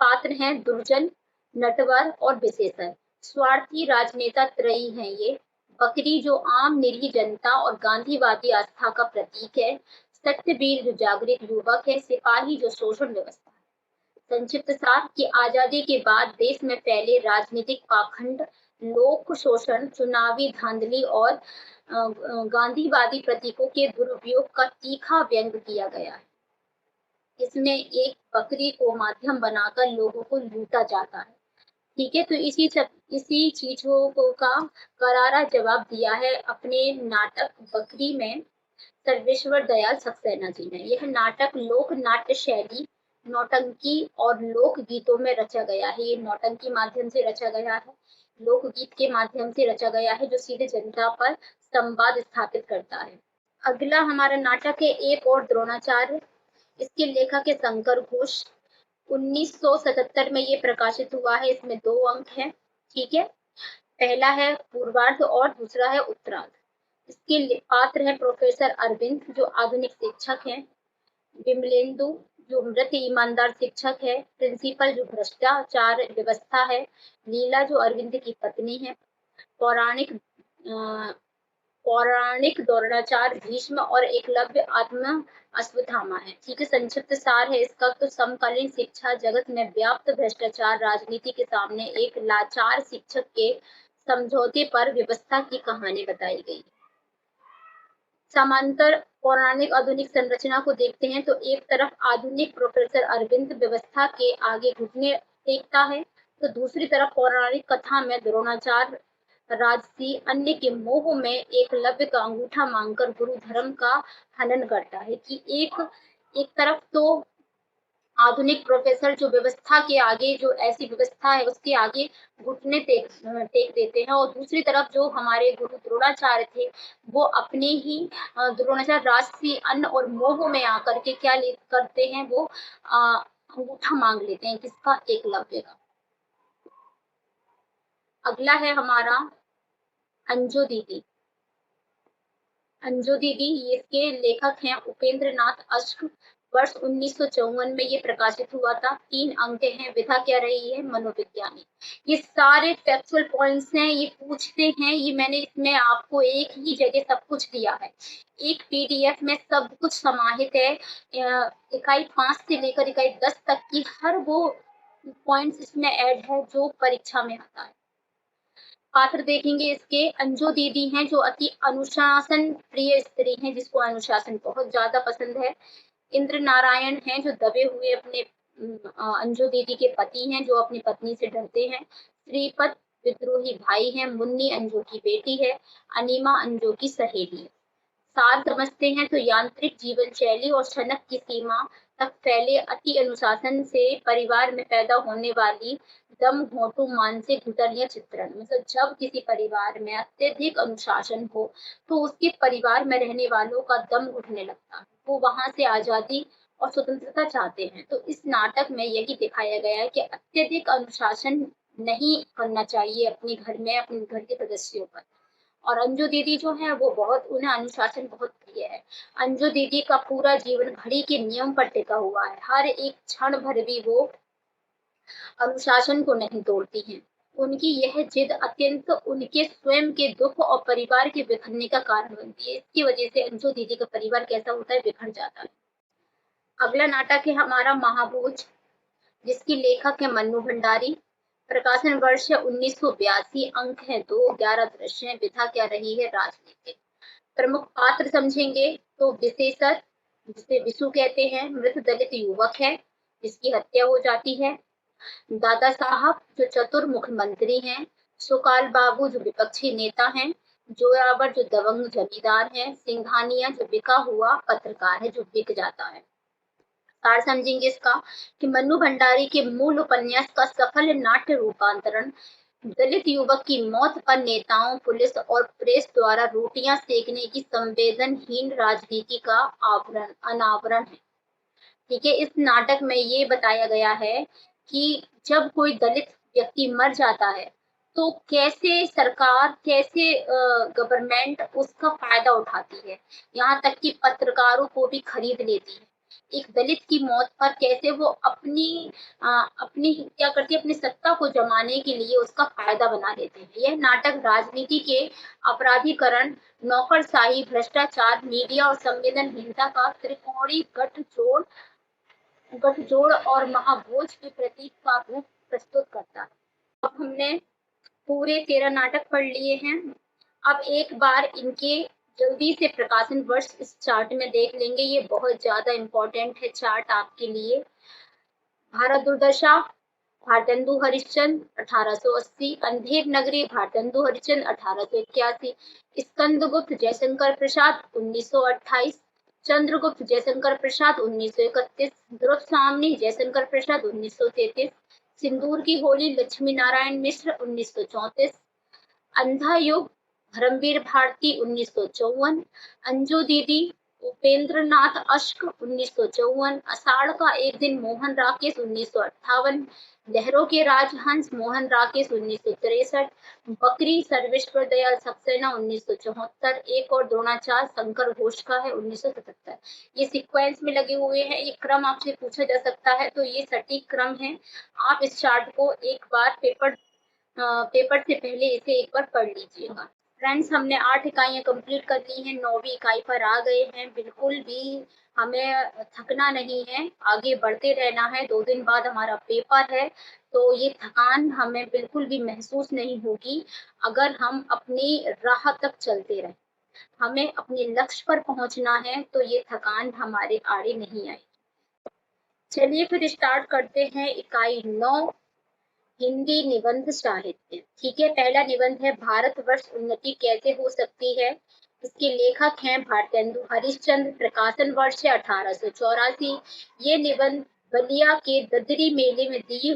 पात्र हैं दुर्जन, नटवर और विशेषण। स्वार्थी राजनेता त्रयी हैं ये। बकरी जो आम निरीह जनता और गांधीवादी आस्था का प्रतीक है, सत्यवीर जो जागृत युवक है, सिपाही जो शोषण व्यवस्था है। संक्षिप्त सार कि आजादी के बाद देश में फैले राजनीतिक पाखंड, लोक शोषण, चुनावी धांधली और गांधीवादी प्रतीकों के दुरुपयोग का तीखा व्यंग किया गया है। इसमें एक बकरी को माध्यम बनाकर लोगों को लूटा जाता है। ठीक है, तो इसी चीजों को का करारा जवाब दिया है अपने नाटक बकरी में सर्वेश्वर दयाल सक्सेना जी ने। यह नाटक लोक नाट्य शैली, नौटंकी और लोक गीतों में रचा गया है। ये नौटंकी माध्यम से रचा गया है, लोकगीत के माध्यम से रचा गया है, जो सीधे जनता पर संवाद स्थापित करता है। अगला हमारा नाटक है एक और द्रोणाचार्य। इसके लेखक है शंकर घोष। 1977 में ये प्रकाशित हुआ है। इसमें 2 अंक हैं। ठीक है, पहला है पूर्वार्ध और दूसरा है उत्तरार्ध। इसके पात्र है प्रोफेसर अरविंद जो आधुनिक शिक्षक हैं, विमलेंदु जो मृत ईमानदार शिक्षक है, प्रिंसिपल जो भ्रष्टाचार व्यवस्था है, लीला जो अरविंद की पत्नी है, पौराणिक पौराणिक द्रोणाचार्य भीष्म और एकलव्य आत्मा अश्वत्थामा है। ठीक है, संक्षिप्त सार है इसका तो समकालीन शिक्षा जगत में व्याप्त भ्रष्टाचार राजनीति के सामने एक लाचार शिक्षक के समझौते पर व्यवस्था की कहानी बताई गई। समांतर पौराणिक आधुनिक संरचना को देखते हैं तो एक तरफ आधुनिक प्रोफेसर अरविंद व्यवस्था के आगे घुटने टेकता है, तो दूसरी तरफ पौराणिक कथा में द्रोणाचार्य राजसी अन्य के मोह में एकलव्य का अंगूठा मांगकर गुरु धर्म का हनन करता है। कि एक तरफ तो आधुनिक प्रोफेसर जो व्यवस्था के आगे, जो ऐसी व्यवस्था है उसके आगे घुटने टेक देते हैं, और दूसरी तरफ जो हमारे गुरु द्रोणाचार्य थे वो अपने ही द्रोणाचार्य राजसी अन्न और मोह में आकर के क्या करते हैं, वो अंगूठा मांग लेते हैं। किसका? एकलव्य का। अगला है हमारा अंजू दीदी। अंजू दीदी इसके लेखक हैं उपेंद्र नाथ अश्क। वर्ष 1954 में ये प्रकाशित हुआ था। 3 अंक हैं। विधा क्या रही है? मनोविज्ञानी। ये सारे फैक्चुअल पॉइंट्स हैं, ये पूछते हैं। ये मैंने इसमें आपको एक ही जगह सब कुछ दिया है, एक पीडीएफ में सब कुछ समाहित है। इकाई 5 से लेकर इकाई 10 तक की हर वो पॉइंट्स इसमें ऐड है जो परीक्षा में आता है। पात्र देखेंगे इसके, अंजू दीदी हैं जो अति अनुशासन प्रिय स्त्री हैं, जिसको अनुशासन बहुत ज्यादा पसंद है। इंद्र नारायण हैं जो दबे हुए अपने अंजू दीदी के पति हैं, जो अपनी पत्नी से डरते हैं। श्रीपद विद्रोही भाई हैं। मुन्नी अंजू की बेटी है। अनीमा अंजू की सहेली है। सार समझते हैं तो यांत्रिक जीवन शैली और क्षणक की सीमा तक फैले अति अनुशासन से परिवार में पैदा होने वाली दम घोटू मानसिक घुटन या चित्रण। मतलब जब किसी परिवार में अत्यधिक अनुशासन हो तो उसके परिवार में रहने वालों का दम घुटने लगता है, वो वहां से आजादी और स्वतंत्रता चाहते हैं। तो इस नाटक में यही दिखाया गया है कि अत्यधिक अनुशासन नहीं करना चाहिए अपने घर में, अपने घर के सदस्यों पर। और अंजू दीदी जो है वो बहुत, उन्हें अनुशासन बहुत प्रिय है। अंजू दीदी का पूरा जीवन घड़ी के नियम पर टिका हुआ है। हर एक क्षण भर भी वो अनुशासन को नहीं तोड़ती हैं। उनकी यह जिद अत्यंत उनके स्वयं के दुख और परिवार के बिखरने का कारण बनती है। इसकी वजह से अंजू दीदी का परिवार कैसा होता है? बिखर जाता है। अगला नाटक है हमारा महाभोज, जिसकी लेखक है मन्नू भंडारी। प्रकाशन वर्ष है 1982। अंक है 2। 11 दृश्य है। विधा क्या रही है? राजनीतिक। प्रमुख पात्र समझेंगे तो विशेषर जिसे विशु कहते हैं, मृत दलित युवक है जिसकी हत्या हो जाती है। दादा साहब जो चतुर मुख्यमंत्री हैं। सुकाल बाबू जो विपक्षी नेता हैं। जोरावर जो दबंग जमींदार है। सिंघानिया जो बिका हुआ पत्रकार है, जो बिक जाता है। सार समझेंगे इसका कि मन्नू भंडारी के मूल उपन्यास का सफल नाट्य रूपांतरण दलित युवक की मौत पर नेताओं, पुलिस और प्रेस द्वारा रोटियां सेकने की संवेदनहीन राजनीति का अनावरण है। ठीक है, इस नाटक में ये बताया गया है कि जब कोई दलित व्यक्ति मर जाता है तो कैसे सरकार, कैसे गवर्नमेंट उसका फायदा उठाती है, यहाँ तक कि पत्रकारों को भी खरीद लेती है। एक दलित की मौत पर कैसे वो अपनी क्या करती है, अपनी सत्ता को जमाने के लिए उसका फायदा बना लेते हैं। यह नाटक राजनीति के अपराधीकरण, नौकरशाही, भ्रष्टाचार, मीडिया और संवेदनहीनता का त्रिकोणीय गठजोड़ और महाभोज के प्रतीक का रूप प्रस्तुत करता है। अब हमने पूरे 13 नाटक पढ़ लिए हैं। अब एक बार इनके जल्दी से प्रकाशन वर्ष इस चार्ट में देख लेंगे। ये बहुत ज्यादा इम्पोर्टेंट है चार्ट आपके लिए। भारत दुर्दशा, भारतेंदु हरिश्चंद्र 1880, अंधेर नगरी, भारतेंदु हरिश्चंद्र 1881, स्कंदगुप्त जयशंकर प्रसाद 1928, चंद्रगुप्त जयशंकर प्रसाद 1931, ध्रुव सामनी जयशंकर प्रसाद 1933, सिंदूर की होली लक्ष्मी नारायण मिश्र 1934, अंधा युग धर्मवीर भारती 1954, अंजू दीदी उपेंद्र नाथ अश्क 1954, अषाढ़ का एक दिन मोहन राकेश 1958, लहरों के राजहंस मोहन राकेश 1963, बकरी सर्वेश्वर दयाल सक्सेना 1974, एक और द्रोणाचार्य शंकर घोष का है 1977। ये सीक्वेंस में लगे हुए हैं। ये क्रम आपसे पूछा जा सकता है, तो ये सटीक क्रम है। आप इस चार्ट को एक बार पेपर से पहले इसे एक बार पढ़ लीजिएगा। फ्रेंड्स, हमने 8 इकाइयां कंप्लीट कर ली हैं, 9वीं इकाई पर आ गए हैं। बिल्कुल भी हमें थकना नहीं है, आगे बढ़ते रहना है। 2 दिन बाद हमारा पेपर है, तो ये थकान हमें बिल्कुल भी महसूस नहीं होगी अगर हम अपनी राह तक चलते रहें। हमें अपने लक्ष्य पर पहुंचना है, तो ये थकान हमारे आड़े नहीं आएगी। चलिए फिर स्टार्ट करते हैं इकाई 9, हिंदी निबंध साहित्य। ठीक है, पहला निबंध है भारतवर्ष उन्नति कैसे हो सकती है। इसके लेखक हैं भारतेंदु हरिश्चंद्र, प्रकाशन वर्ष है 1884। ये निबंध बलिया के ददरी मेले में दिए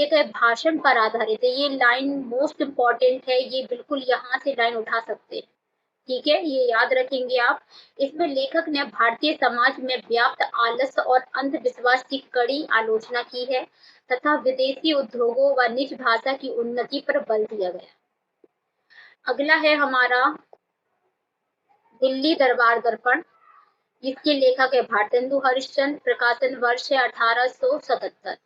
गए भाषण पर आधारित है। ये लाइन मोस्ट इम्पोर्टेंट है, ये बिल्कुल यहाँ से लाइन उठा सकते हैं। ठीक है, ये याद रखेंगे आप। इसमें लेखक ने भारतीय समाज में व्याप्त आलस्य और अंधविश्वास की कड़ी आलोचना की है तथा विदेशी उद्योगों व निज भाषा की उन्नति पर बल दिया गया। अगला है हमारा दिल्ली दरबार दर्पण। इसके लेखक है भारतेंदु हरिश्चंद्र, प्रकाशन वर्ष है 1877।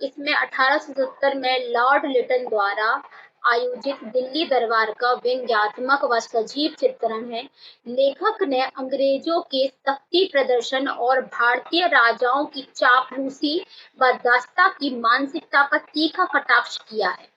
इसमें 1870 में लॉर्ड लिटन द्वारा आयोजित दिल्ली दरबार का व्यंग्यात्मक व सजीव चित्रण है। लेखक ने अंग्रेजों के शक्ति प्रदर्शन और भारतीय राजाओं की चापलूसी व दासता की मानसिकता पर तीखा कटाक्ष किया है।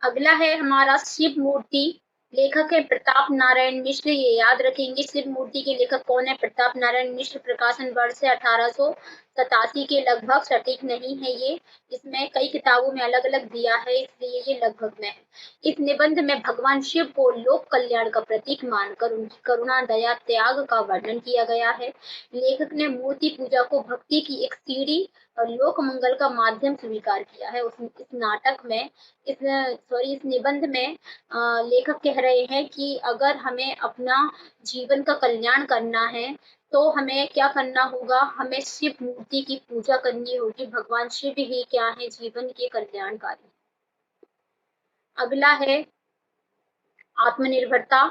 अगला है हमारा शिव मूर्ति। लेखक है प्रताप नारायण मिश्र। ये याद रखेंगे, शिव मूर्ति के लेखक कौन है? प्रताप नारायण मिश्र। प्रकाशन वर्ष है 1887 के लगभग, सटीक नहीं है ये, इसमें कई किताबों में अलग अलग दिया है, इसलिए ये लगभग में है। इस निबंध में भगवान शिव को लोक कल्याण का प्रतीक मानकर उनकी करुणा, दया, त्याग का वर्णन किया गया है। लेखक ने मूर्ति पूजा को भक्ति की एक सीढ़ी और लोक मंगल का माध्यम स्वीकार किया है। इस नाटक में इस निबंध में लेखक कह रहे हैं कि अगर हमें अपना जीवन का कल्याण करना है तो हमें क्या करना होगा? हमें शिव मूर्ति की पूजा करनी होगी। भगवान शिव ही क्या है? जीवन के कल्याणकारी। अगला है आत्मनिर्भरता,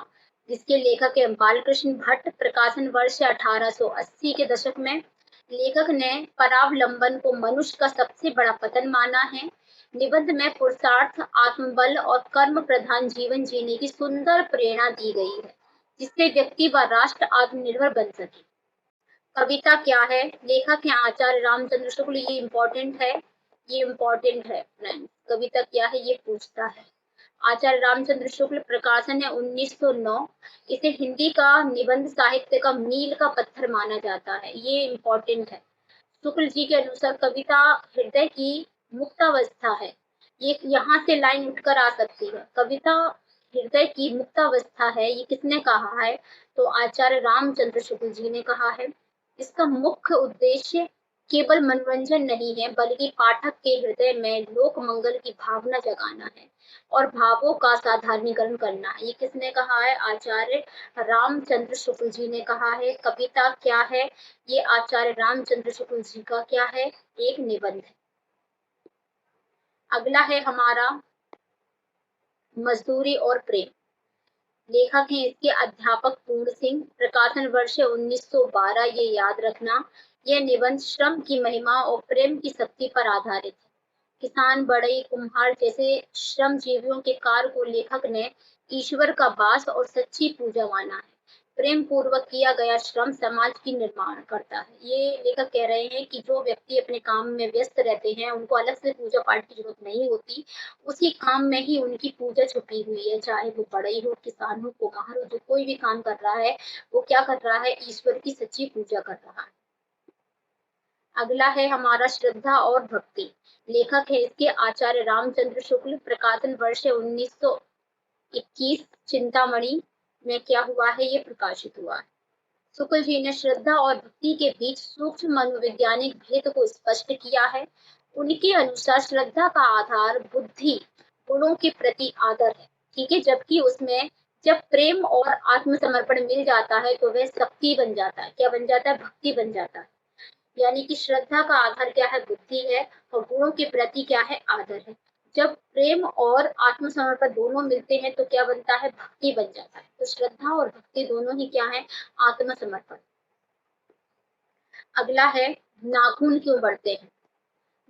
जिसके लेखक है बालकृष्ण भट्ट। प्रकाशन वर्ष 1880 के दशक में। लेखक ने परावलंबन को मनुष्य का सबसे बड़ा पतन माना है। निबंध में पुरुषार्थ, आत्मबल और कर्म प्रधान जीवन जीने की सुंदर प्रेरणा दी गई है, जिससे व्यक्ति व राष्ट्र आत्मनिर्भर बन सके। कविता क्या है? लेखक है आचार्य रामचंद्र शुक्ल। ये इम्पोर्टेंट है, फ्रेंड्स। कविता क्या है ये पूछता है। आचार्य रामचंद्र शुक्ल, प्रकाशन है 1909। इसे हिंदी का निबंध साहित्य का मील का पत्थर माना जाता है, ये इम्पोर्टेंट है। शुक्ल जी के अनुसार कविता हृदय की मुक्तावस्था है। ये यहाँ से लाइन उठकर आ सकती है, कविता हृदय की मुक्तावस्था है। ये किसने कहा है? तो आचार्य रामचंद्र शुक्ल जी ने कहा है। इसका मुख्य उद्देश्य केवल मनोरंजन नहीं है, बल्कि पाठक के हृदय में लोक मंगल की भावना जगाना है और भावों का साधारणीकरण करना है। ये किसने कहा है? आचार्य रामचंद्र शुक्ल जी ने कहा है। कविता क्या है? ये आचार्य रामचंद्र शुक्ल जी का क्या है? एक निबंध है। अगला है हमारा मजदूरी और प्रेम। लेखक हैं इसके अध्यापक पूर्ण सिंह। प्रकाशन वर्ष है 1912। ये याद रखना। यह निबंध श्रम की महिमा और प्रेम की शक्ति पर आधारित है। किसान, बढ़ई, कुम्हार जैसे श्रमजीवियों के कार्य को लेखक ने ईश्वर का वास और सच्ची पूजा माना है। प्रेम पूर्वक किया गया श्रम समाज की निर्माण करता है। ये लेखक कह रहे हैं कि जो व्यक्ति अपने काम में व्यस्त रहते हैं उनको अलग से पूजा पाठ की जरूरत नहीं होती, उसी काम में ही उनकी पूजा छुपी हुई है। चाहे वो बढ़ई हो, किसान हो, कुम्हार हो, जो कोई भी काम कर रहा है वो क्या कर रहा है, ईश्वर की सच्ची पूजा कर रहा है। अगला है हमारा श्रद्धा और भक्ति। लेखक है इसके आचार्य रामचंद्र शुक्ल। प्रकाशन वर्ष है 1921। चिंतामणि में क्या हुआ है, ये प्रकाशित हुआ है। शुक्ल जी ने श्रद्धा और भक्ति के बीच सूक्ष्म मनोवैज्ञानिक भेद को स्पष्ट किया है। उनके अनुसार श्रद्धा का आधार बुद्धि गुणों के प्रति आदर है, ठीक है, जबकि उसमें जब प्रेम और आत्मसमर्पण मिल जाता है तो वह शक्ति बन जाता है। क्या बन जाता है, भक्ति बन जाता है। यानी कि श्रद्धा का आधार क्या है, बुद्धि है, और गुणों के प्रति क्या है, आदर है। जब प्रेम और आत्मसमर्पण दोनों मिलते हैं तो क्या बनता है, भक्ति बन जाता है। तो श्रद्धा और भक्ति दोनों ही क्या है, आत्मसमर्पण। अगला है नाखून क्यों बढ़ते हैं।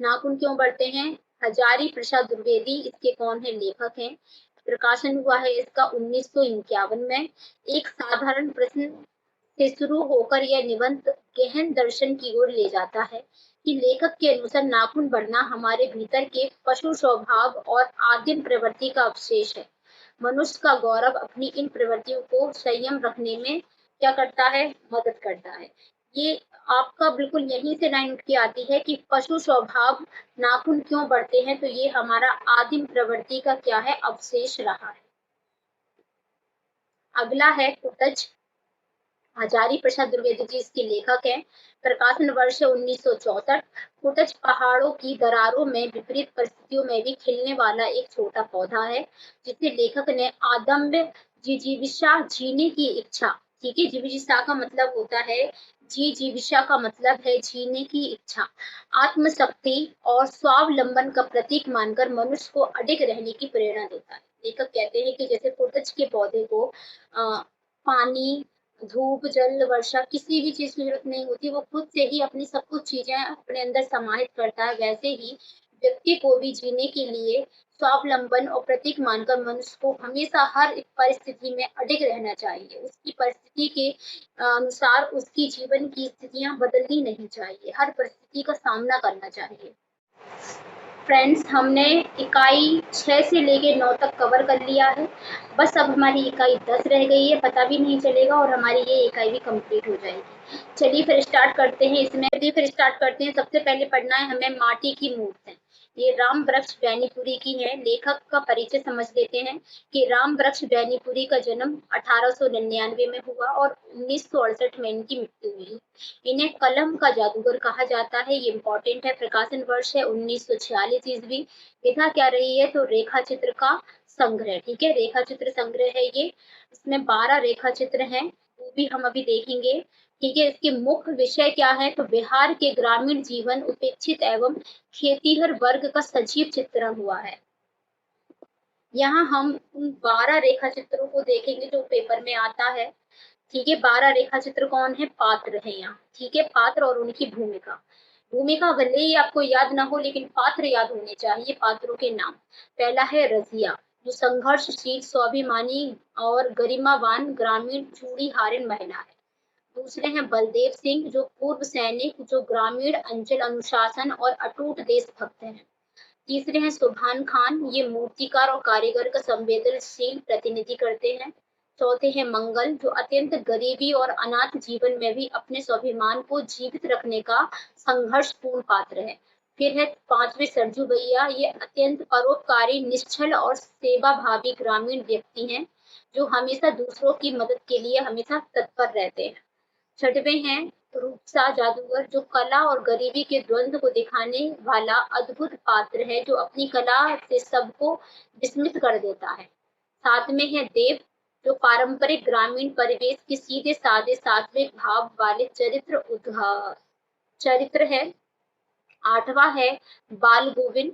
नाखून क्यों बढ़ते हैं, हजारी प्रसाद द्विवेदी इसके कौन है, लेखक हैं। प्रकाशन हुआ है इसका 1951 में। एक साधारण प्रश्न से शुरू होकर यह निबंध गहन दर्शन की ओर ले जाता है कि लेखक के अनुसार नाखून बढ़ना हमारे भीतर के पशु स्वभाव और आदिम प्रवृत्ति का अवशेष है। मनुष्य का गौरव अपनी इन प्रवृत्तियों को संयम रखने में क्या करता है, मदद करता है। ये आपका बिल्कुल यहीं से लाइन उठ के आती है कि पशु स्वभाव नाखून क्यों बढ़ते हैं, तो ये हमारा आदिम प्रवृत्ति का क्या है, अवशेष रहा है। अगला है कुटज। हजारी प्रसाद द्विवेदी जी इसके लेखक हैं। प्रकाशन वर्ष 1964। कुटज पहाड़ों की दरारों में विपरीत परिस्थितियों में भी खिलने वाला एक छोटा पौधा है, जिसे लेखक ने आदम्य जिजीविषा, जीने की इच्छा, ठीक है, जिजीविषा का मतलब होता है, जिजीविषा का मतलब है जीने की इच्छा, आत्मशक्ति और स्वावलंबन का प्रतीक मानकर मनुष्य को अडिग रहने की प्रेरणा देता है। लेखक कहते हैं कि जैसे कुटज के पौधे को पानी, धूप, जल, वर्षा किसी भी चीज की जरूरत नहीं होती, वो खुद से ही अपनी सब कुछ चीजें अपने अंदर समाहित करता है। वैसे ही व्यक्ति को भी जीने के लिए स्वावलंबन और प्रतीक मानकर मनुष्य को हमेशा हर एक परिस्थिति में अडिग रहना चाहिए। उसकी परिस्थिति के अनुसार उसकी जीवन की स्थितियां बदलनी नहीं चाहिए, हर परिस्थिति का सामना करना चाहिए। फ्रेंड्स, हमने इकाई 6 से लेके 9 तक कवर कर लिया है। बस अब हमारी इकाई 10 रह गई है, पता भी नहीं चलेगा और हमारी ये इकाई भी कंप्लीट हो जाएगी। चलिए फिर स्टार्ट करते हैं। सबसे पहले पढ़ना है हमें माटी की मूर्त। ये राम वृक्ष बैनीपुरी की है। लेखक का परिचय समझ लेते हैं कि राम वृक्ष बैनीपुरी का जन्म 1899 में हुआ और 1968 में इनकी मृत्यु हुई। इन्हें कलम का जादूगर कहा जाता है, ये इम्पोर्टेंट है। प्रकाशन वर्ष है 1946 ईस्वी। विधा क्या रही है, तो रेखा चित्र का संग्रह, ठीक है, रेखा चित्र संग्रह है ये। इसमें 12 रेखा चित्र हैं, वो भी हम अभी देखेंगे, ठीक है। इसके मुख्य विषय क्या है, तो बिहार के ग्रामीण जीवन, उपेक्षित एवं खेतीहर वर्ग का सजीव चित्रण हुआ है। यहाँ हम उन 12 रेखा चित्रों को देखेंगे जो पेपर में आता है, ठीक है। 12 रेखा चित्र कौन है, पात्र है यहाँ, ठीक है, पात्र और उनकी भूमिका। भूमिका भले ही आपको याद ना हो लेकिन पात्र याद होने चाहिए। पात्रों के नाम, पहला है रजिया, जो संघर्षशील, स्वाभिमानी और गरिमावान ग्रामीण चूड़ीहारिन महिला है। दूसरे हैं बलदेव सिंह, जो पूर्व सैनिक, जो ग्रामीण अंचल अनुशासन और अटूट देशभक्त हैं। तीसरे हैं सुभान खान, ये मूर्तिकार और कारीगर का संवेदनशील प्रतिनिधि करते हैं। चौथे हैं मंगल, जो अत्यंत गरीबी और अनाथ जीवन में भी अपने स्वाभिमान को जीवित रखने का संघर्षपूर्ण पात्र है। फिर है पांचवे सरजू भैया, ये अत्यंत परोपकारी, निश्चल और सेवाभावी ग्रामीण व्यक्ति हैं, जो हमेशा दूसरों की मदद के लिए हमेशा तत्पर रहते हैं। छठवें हैं रूपसा जादूगर, जो कला और गरीबी के द्वंद्व को दिखाने वाला अद्भुत पात्र है, जो अपनी कला से सबको विस्मित कर देता है। सातवें है देव, जो पारंपरिक ग्रामीण परिवेश के सीधे साधे सात्विक भाव वाले चरित्र है। आठवां है बाल गोविंद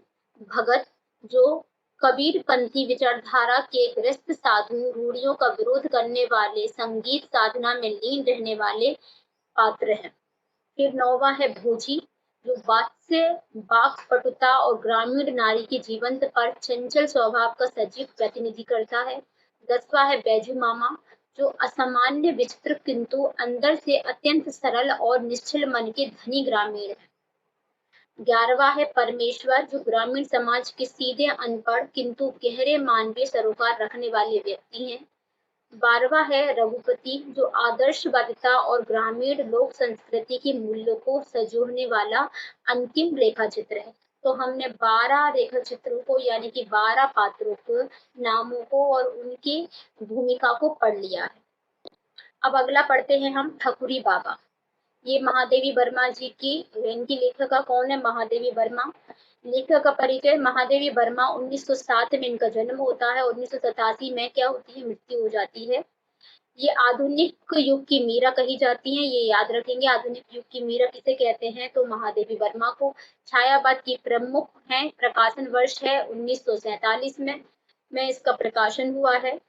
भगत, जो कबीरपंथी विचारधारा के ग्रस्त साधु, रूढ़ियों का विरोध करने वाले, संगीत साधना में लीन रहने वाले पात्र हैं। फिर 9वां है भोजी, जो वात्स्य, वाक्पटुता और ग्रामीण नारी के जीवंत पर चंचल स्वभाव का सजीव प्रतिनिधि करता है। 10वां है बैजू मामा, जो असामान्य, विचित्र किंतु अंदर से अत्यंत सरल और निश्चल मन के धनी ग्रामीण है। 11वां है परमेश्वर, जो ग्रामीण समाज के सीधे अनपढ़ किंतु गहरे मानवीय सरोकार रखने वाले व्यक्ति हैं। 12वां है रघुपति, जो आदर्शवादिता और ग्रामीण लोक संस्कृति के मूल्यों को संजोने वाला अंतिम रेखा चित्र है। तो हमने 12 रेखा चित्रों को यानी कि 12 पात्रों को, नामों को और उनकी भूमिका को पढ़ लिया है। अब अगला पढ़ते हैं हम ठकुरी बाबा। ये महादेवी वर्मा जी की, इनकी लेखिका कौन है? महादेवी वर्मा। लेखक का परिचय, महादेवी वर्मा 1907 में इनका जन्म होता है। 1987 में क्या होती है? मृत्यु हो जाती है। ये आधुनिक युग की मीरा कही जाती हैं, ये याद रखेंगे। आधुनिक युग की मीरा किसे कहते हैं? तो महादेवी वर्मा को। छायावाद की प्रमुख हैं। प्रकाशन वर्ष है 1947 में इसका प्रकाशन हुआ है।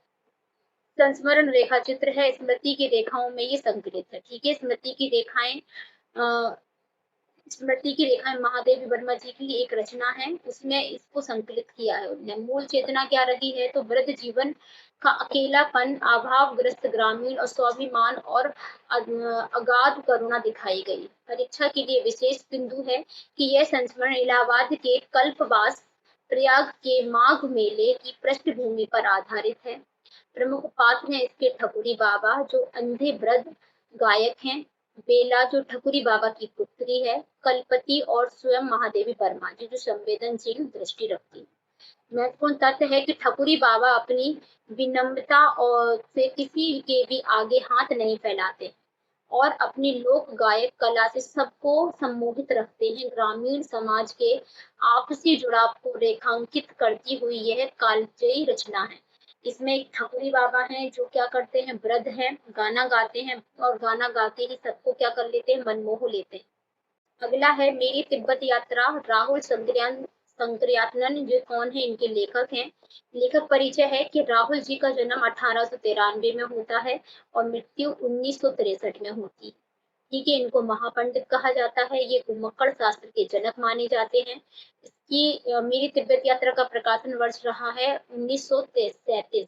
संस्मरण रेखा चित्र है, स्मृति की रेखाओं में ये संकलित है। ठीक है, स्मृति की रेखाएं महादेवी वर्मा जी की एक रचना है, उसमें इसको संकलित किया है उन्होंने। मूल चेतना क्या रही है? तो वृद्ध जीवन का अकेलापन, अभावग्रस्त ग्रामीण और स्वाभिमान और अगाध करुणा दिखाई गई। परीक्षा के लिए विशेष बिंदु है कि यह संस्मरण इलाहाबाद के कल्पवास, प्रयाग के माघ मेले की पृष्ठभूमि पर आधारित है। प्रमुख पात्र हैं इसके ठकुरी बाबा, जो अंधे वृद्ध गायक हैं। बेला, जो ठकुरी बाबा की पुत्री है। कलपति और स्वयं महादेवी वर्मा जी, जो संवेदनशील दृष्टि रखती है। महत्वपूर्ण तथ्य है कि ठकुरी बाबा अपनी विनम्रता और से किसी के भी आगे हाथ नहीं फैलाते और अपनी लोक गायक कला से सबको सम्मोहित रखते हैं। ग्रामीण समाज के आपसी जुड़ाव को रेखांकित करती हुई यह कालजयी रचना है। इसमें एक ठकुरी बाबा हैं जो क्या करते हैं? वृद्ध हैं, गाना गाते हैं और गाना गा के ही सबको क्या कर लेते हैं? मनमोह लेते हैं। अगला है मेरी तिब्बत यात्रा, राहुल संक्रियातनन, जो कौन है? इनके लेखक हैं। लेखक परिचय है कि राहुल जी का जन्म 1893 में होता है और मृत्यु 1963 में होती है। ठीक है, इनको महापंडित कहा जाता है। ये घुमक्कड़ शास्त्र के जनक माने जाते हैं। इसकी मेरी तिब्बत यात्रा का प्रकाशन वर्ष रहा है 1937,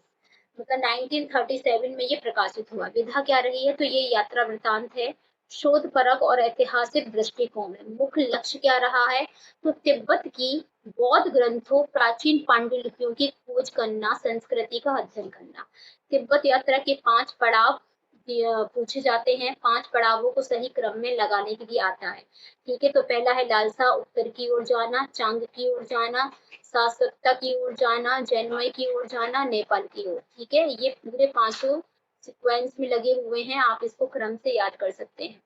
मतलब 1937 में ये प्रकाशित हुआ। विधा क्या रही है? तो ये यात्रा वृतांत है, शोध परक और ऐतिहासिक दृष्टिकोण है। मुख्य लक्ष्य क्या रहा है? तो तिब्बत की बौद्ध ग्रंथों, प्राचीन पांडुलिपियों की खोज करना, संस्कृति का अध्ययन करना। तिब्बत यात्रा के 5 पड़ाव पूछे जाते हैं। 5 पड़ावों को सही क्रम में लगाने के लिए आता है। ठीक है, तो पहला है लालसा, उत्तर की ओर जाना, चांग की ओर जाना, शाश्वतता की ओर जाना, जैनमय की ओर जाना, नेपाल की ओर। ठीक है, ये पूरे 5 सीक्वेंस में लगे हुए हैं, आप इसको क्रम से याद कर सकते हैं।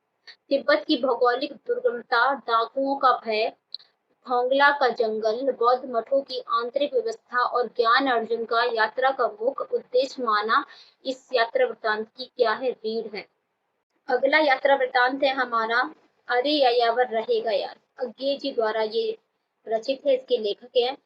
तिब्बत की भौगोलिक दुर्गमता, डाकुओं का भय, होंगला का जंगल, बौद्ध मठों की आंतरिक व्यवस्था और ज्ञान अर्जन का यात्रा का मुख्य उद्देश्य माना इस यात्रा वृतांत की क्या है? रीढ़ है। अगला यात्रा वृतांत है हमारा अरे यायावर रहेगा यार, अज्ञे जी द्वारा ये रचित है। इसके लेखक हैं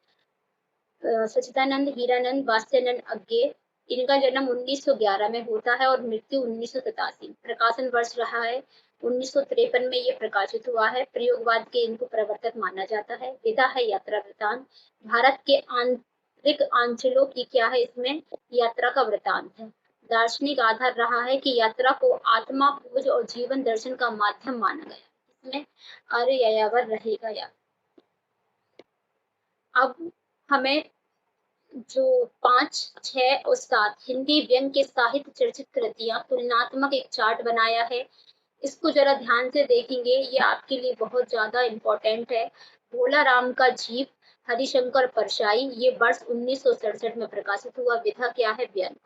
सच्चिदानंद हीरानंद वात्स्यानंद अज्ञे। इनका जन्म 1911 में होता है और मृत्यु 1987। प्रकाशन वर्ष रहा है 1953 में ये प्रकाशित हुआ है। प्रयोगवाद के इनको प्रवर्तक माना जाता है। विधा है यात्रा वृतांत। भारत के आंतरिक अंचलों की क्या है? इसमें यात्रा का वृतांत है। दार्शनिक आधार रहा है कि यात्रा को आत्मा खोज और जीवन दर्शन का माध्यम माना गया। इसमें अरे यायावर रहेगा यार। अब हमें जो 5, 6 और 7 हिंदी व्यंग्य के साहित्य चर्चित कृतियां तुलनात्मक एक चार्ट बनाया है। इसको जरा ध्यान से देखेंगे, ये आपके लिए बहुत ज्यादा इम्पोर्टेंट है। भोला राम का जीव, हरिशंकर परशाई, ये वर्ष 1967 में प्रकाशित हुआ। विधा क्या है? व्यंग्य।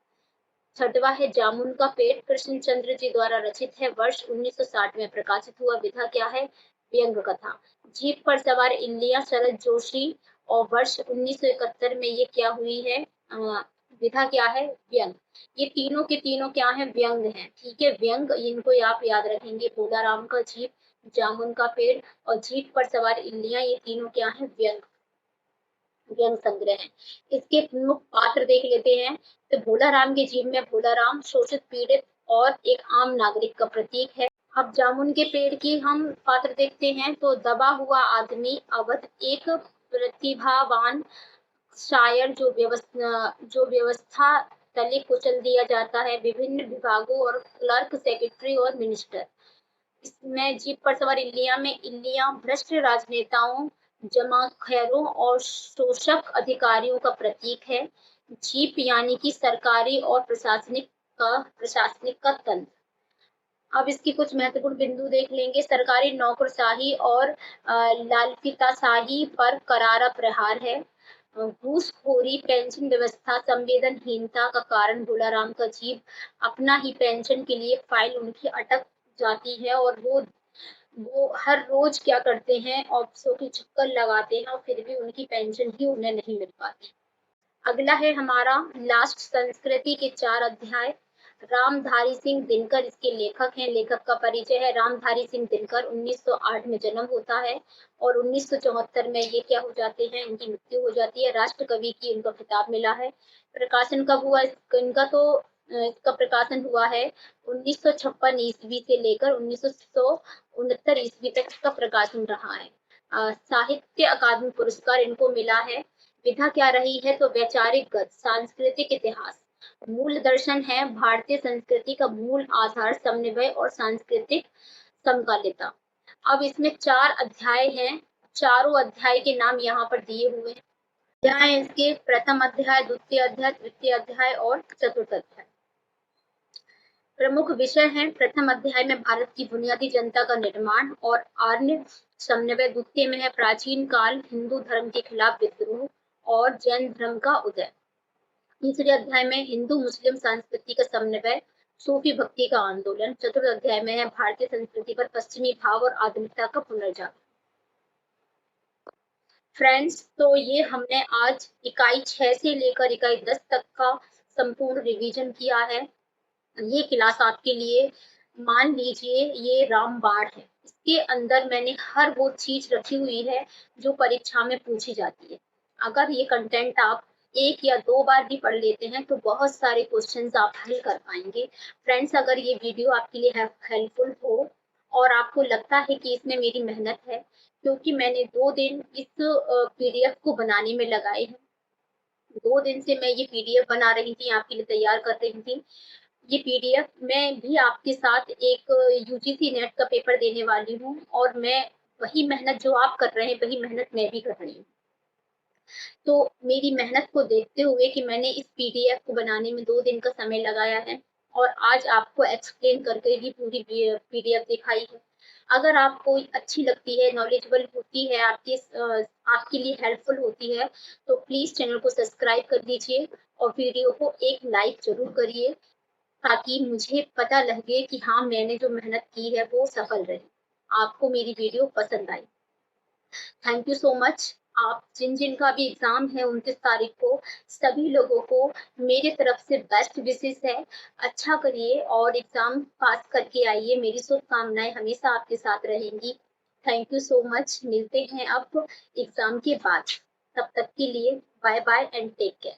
6वां है जामुन का पेड़, कृष्णचंद्र जी द्वारा रचित है, वर्ष 1960 में प्रकाशित हुआ। विधा क्या है? व्यंग्य कथा। जीप पर सवार इंडिया, शरद जोशी, और वर्ष 1971 में ये क्या हुई है? विधा क्या है? व्यंग्य। ये तीनों के तीनों क्या है? व्यंग्य हैं। ठीक है, व्यंग्य, इनको आप याद रखेंगे। भोला राम का जीप, जामुन का पेड़ और जीप पर सवार इंडिया, ये तीनों क्या है? व्यंग्य। व्यंग संग्रह है। इसके प्रमुख पात्र देख लेते हैं। तो भोला राम के जीवन में भोला राम शोषित, पीड़ित और एक आम नागरिक का प्रतीक है। अब जामुन के पेड़ की हम पात्र देखते हैं। तो दबा हुआ आदमी अवध, एक प्रतिभावान शायर जो व्यवस्था तले कुचल दिया जाता है। विभिन्न विभागों और क्लर्क, सेक्रेटरी और मिनिस्टर। इसमें जीप पर सवार इल्लियां में इल्लियां भ्रष्ट राजनेताओं, जमाखोरों और शोषक अधिकारियों का प्रतीक है। जीप यानी कि सरकारी और प्रशासनिक का तंत्र। अब इसकी कुछ महत्वपूर्ण बिंदु देख लेंगे। सरकारी नौकरशाही और लालफिताशाही पर करारा प्रहार है। घूसखोरी, पेंशन व्यवस्था संवेदनहीनता का कारण भोलाराम का जीव अपना ही पेंशन के लिए फाइल उनकी अटक जाती है और वो हर रोज क्या करते हैं, ऑफिसों के चक्कर लगाते हैं और फिर भी उनकी पेंशन ही उन्हें नहीं मिल पाती। अगला है हमारा लास्ट संस्कृति के 4 अध्याय। रामधारी सिंह दिनकर इसके लेखक हैं। लेखक का परिचय है। रामधारी सिंह दिनकर 1908 में जन्म होता है और 1974 में ये क्या हो जाते हैं, इनकी मृत्यु हो जाती है। राष्ट्र कवि की इनको खिताब मिला है। प्रकाशन कब हुआ इनका? तो इसका प्रकाशन हुआ है 1956 ईस्वी से लेकर 1969 ईस्वी तक इसका प्रकाशन रहा है। साहित्य अकादमी पुरस्कार इनको मिला है। विधा क्या रही है? तो वैचारिक गत, सांस्कृतिक इतिहास। मूल दर्शन है भारतीय संस्कृति का मूल आधार, समन्वय और सांस्कृतिक समकालिकता। अब इसमें 4 अध्याय हैं। चारों अध्याय के नाम यहाँ पर दिए हुए हैं। अध्याय इसके प्रथम अध्याय, द्वितीय अध्याय, तृतीय अध्याय और चतुर्थ अध्याय। प्रमुख विषय हैं। प्रथम अध्याय में भारत की बुनियादी जनता का निर्माण और आर्य समन्वय। द्वितीय में है प्राचीन काल हिंदू धर्म के खिलाफ विद्रोह और जैन धर्म का उदय। तीसरे अध्याय में हिंदू मुस्लिम संस्कृति का समन्वय, सूफी भक्ति का आंदोलन। चतुर्थ अध्याय में है भारतीय संस्कृति पर पश्चिमी भाव और आधुनिकता का पुनर्जागरण। फ्रेंड्स, तो ये हमने आज इकाई 6 से लेकर इकाई 10 तक का संपूर्ण रिवीजन किया है। ये क्लास आपके लिए, मान लीजिए ये रामबाण है, इसके अंदर मैंने हर वो चीज रखी हुई है जो परीक्षा में पूछी जाती है। अगर ये कंटेंट आप 1 या 2 बार भी पढ़ लेते हैं तो बहुत सारे क्वेश्चंस आप हल कर पाएंगे। फ्रेंड्स, अगर ये वीडियो आपके लिए हेल्पफुल हो और आपको लगता है कि इसमें मेरी मेहनत है, क्योंकि मैंने 2 दिन इस पीडीएफ को बनाने में लगाए हैं। 2 दिन से मैं ये पीडीएफ बना रही थी, आपके लिए तैयार कर रही थी। ये पीडीएफ मैं भी आपके साथ एक यूजीसी नेट का पेपर देने वाली हूँ और मैं वही मेहनत जो आप कर रहे हैं वही मेहनत मैं भी कर रही हूँ। तो मेरी मेहनत को देखते हुए कि मैंने इस पीडीएफ को बनाने में 2 दिन का समय लगाया है और आज आपको एक्सप्लेन करके ही पूरी पीडीएफ दिखाई है। अगर आपको अच्छी लगती है, नॉलेजेबल होती है, आपके लिए हेल्पफुल होती है, तो प्लीज चैनल को सब्सक्राइब कर दीजिए और वीडियो को एक लाइक जरूर करिए, ताकि मुझे पता लगे कि हाँ, मैंने जो मेहनत की है वो सफल रही, आपको मेरी वीडियो पसंद आई। Thank you so much. आप जिनका भी एग्जाम है 29 तारीख को, सभी लोगों को मेरी तरफ से बेस्ट विशेष है। अच्छा करिए और एग्जाम पास करके आइए। मेरी शुभकामनाएं हमेशा आपके साथ रहेंगी। Thank you so much. मिलते हैं अब एग्जाम के बाद। तब तक के लिए bye bye and take care.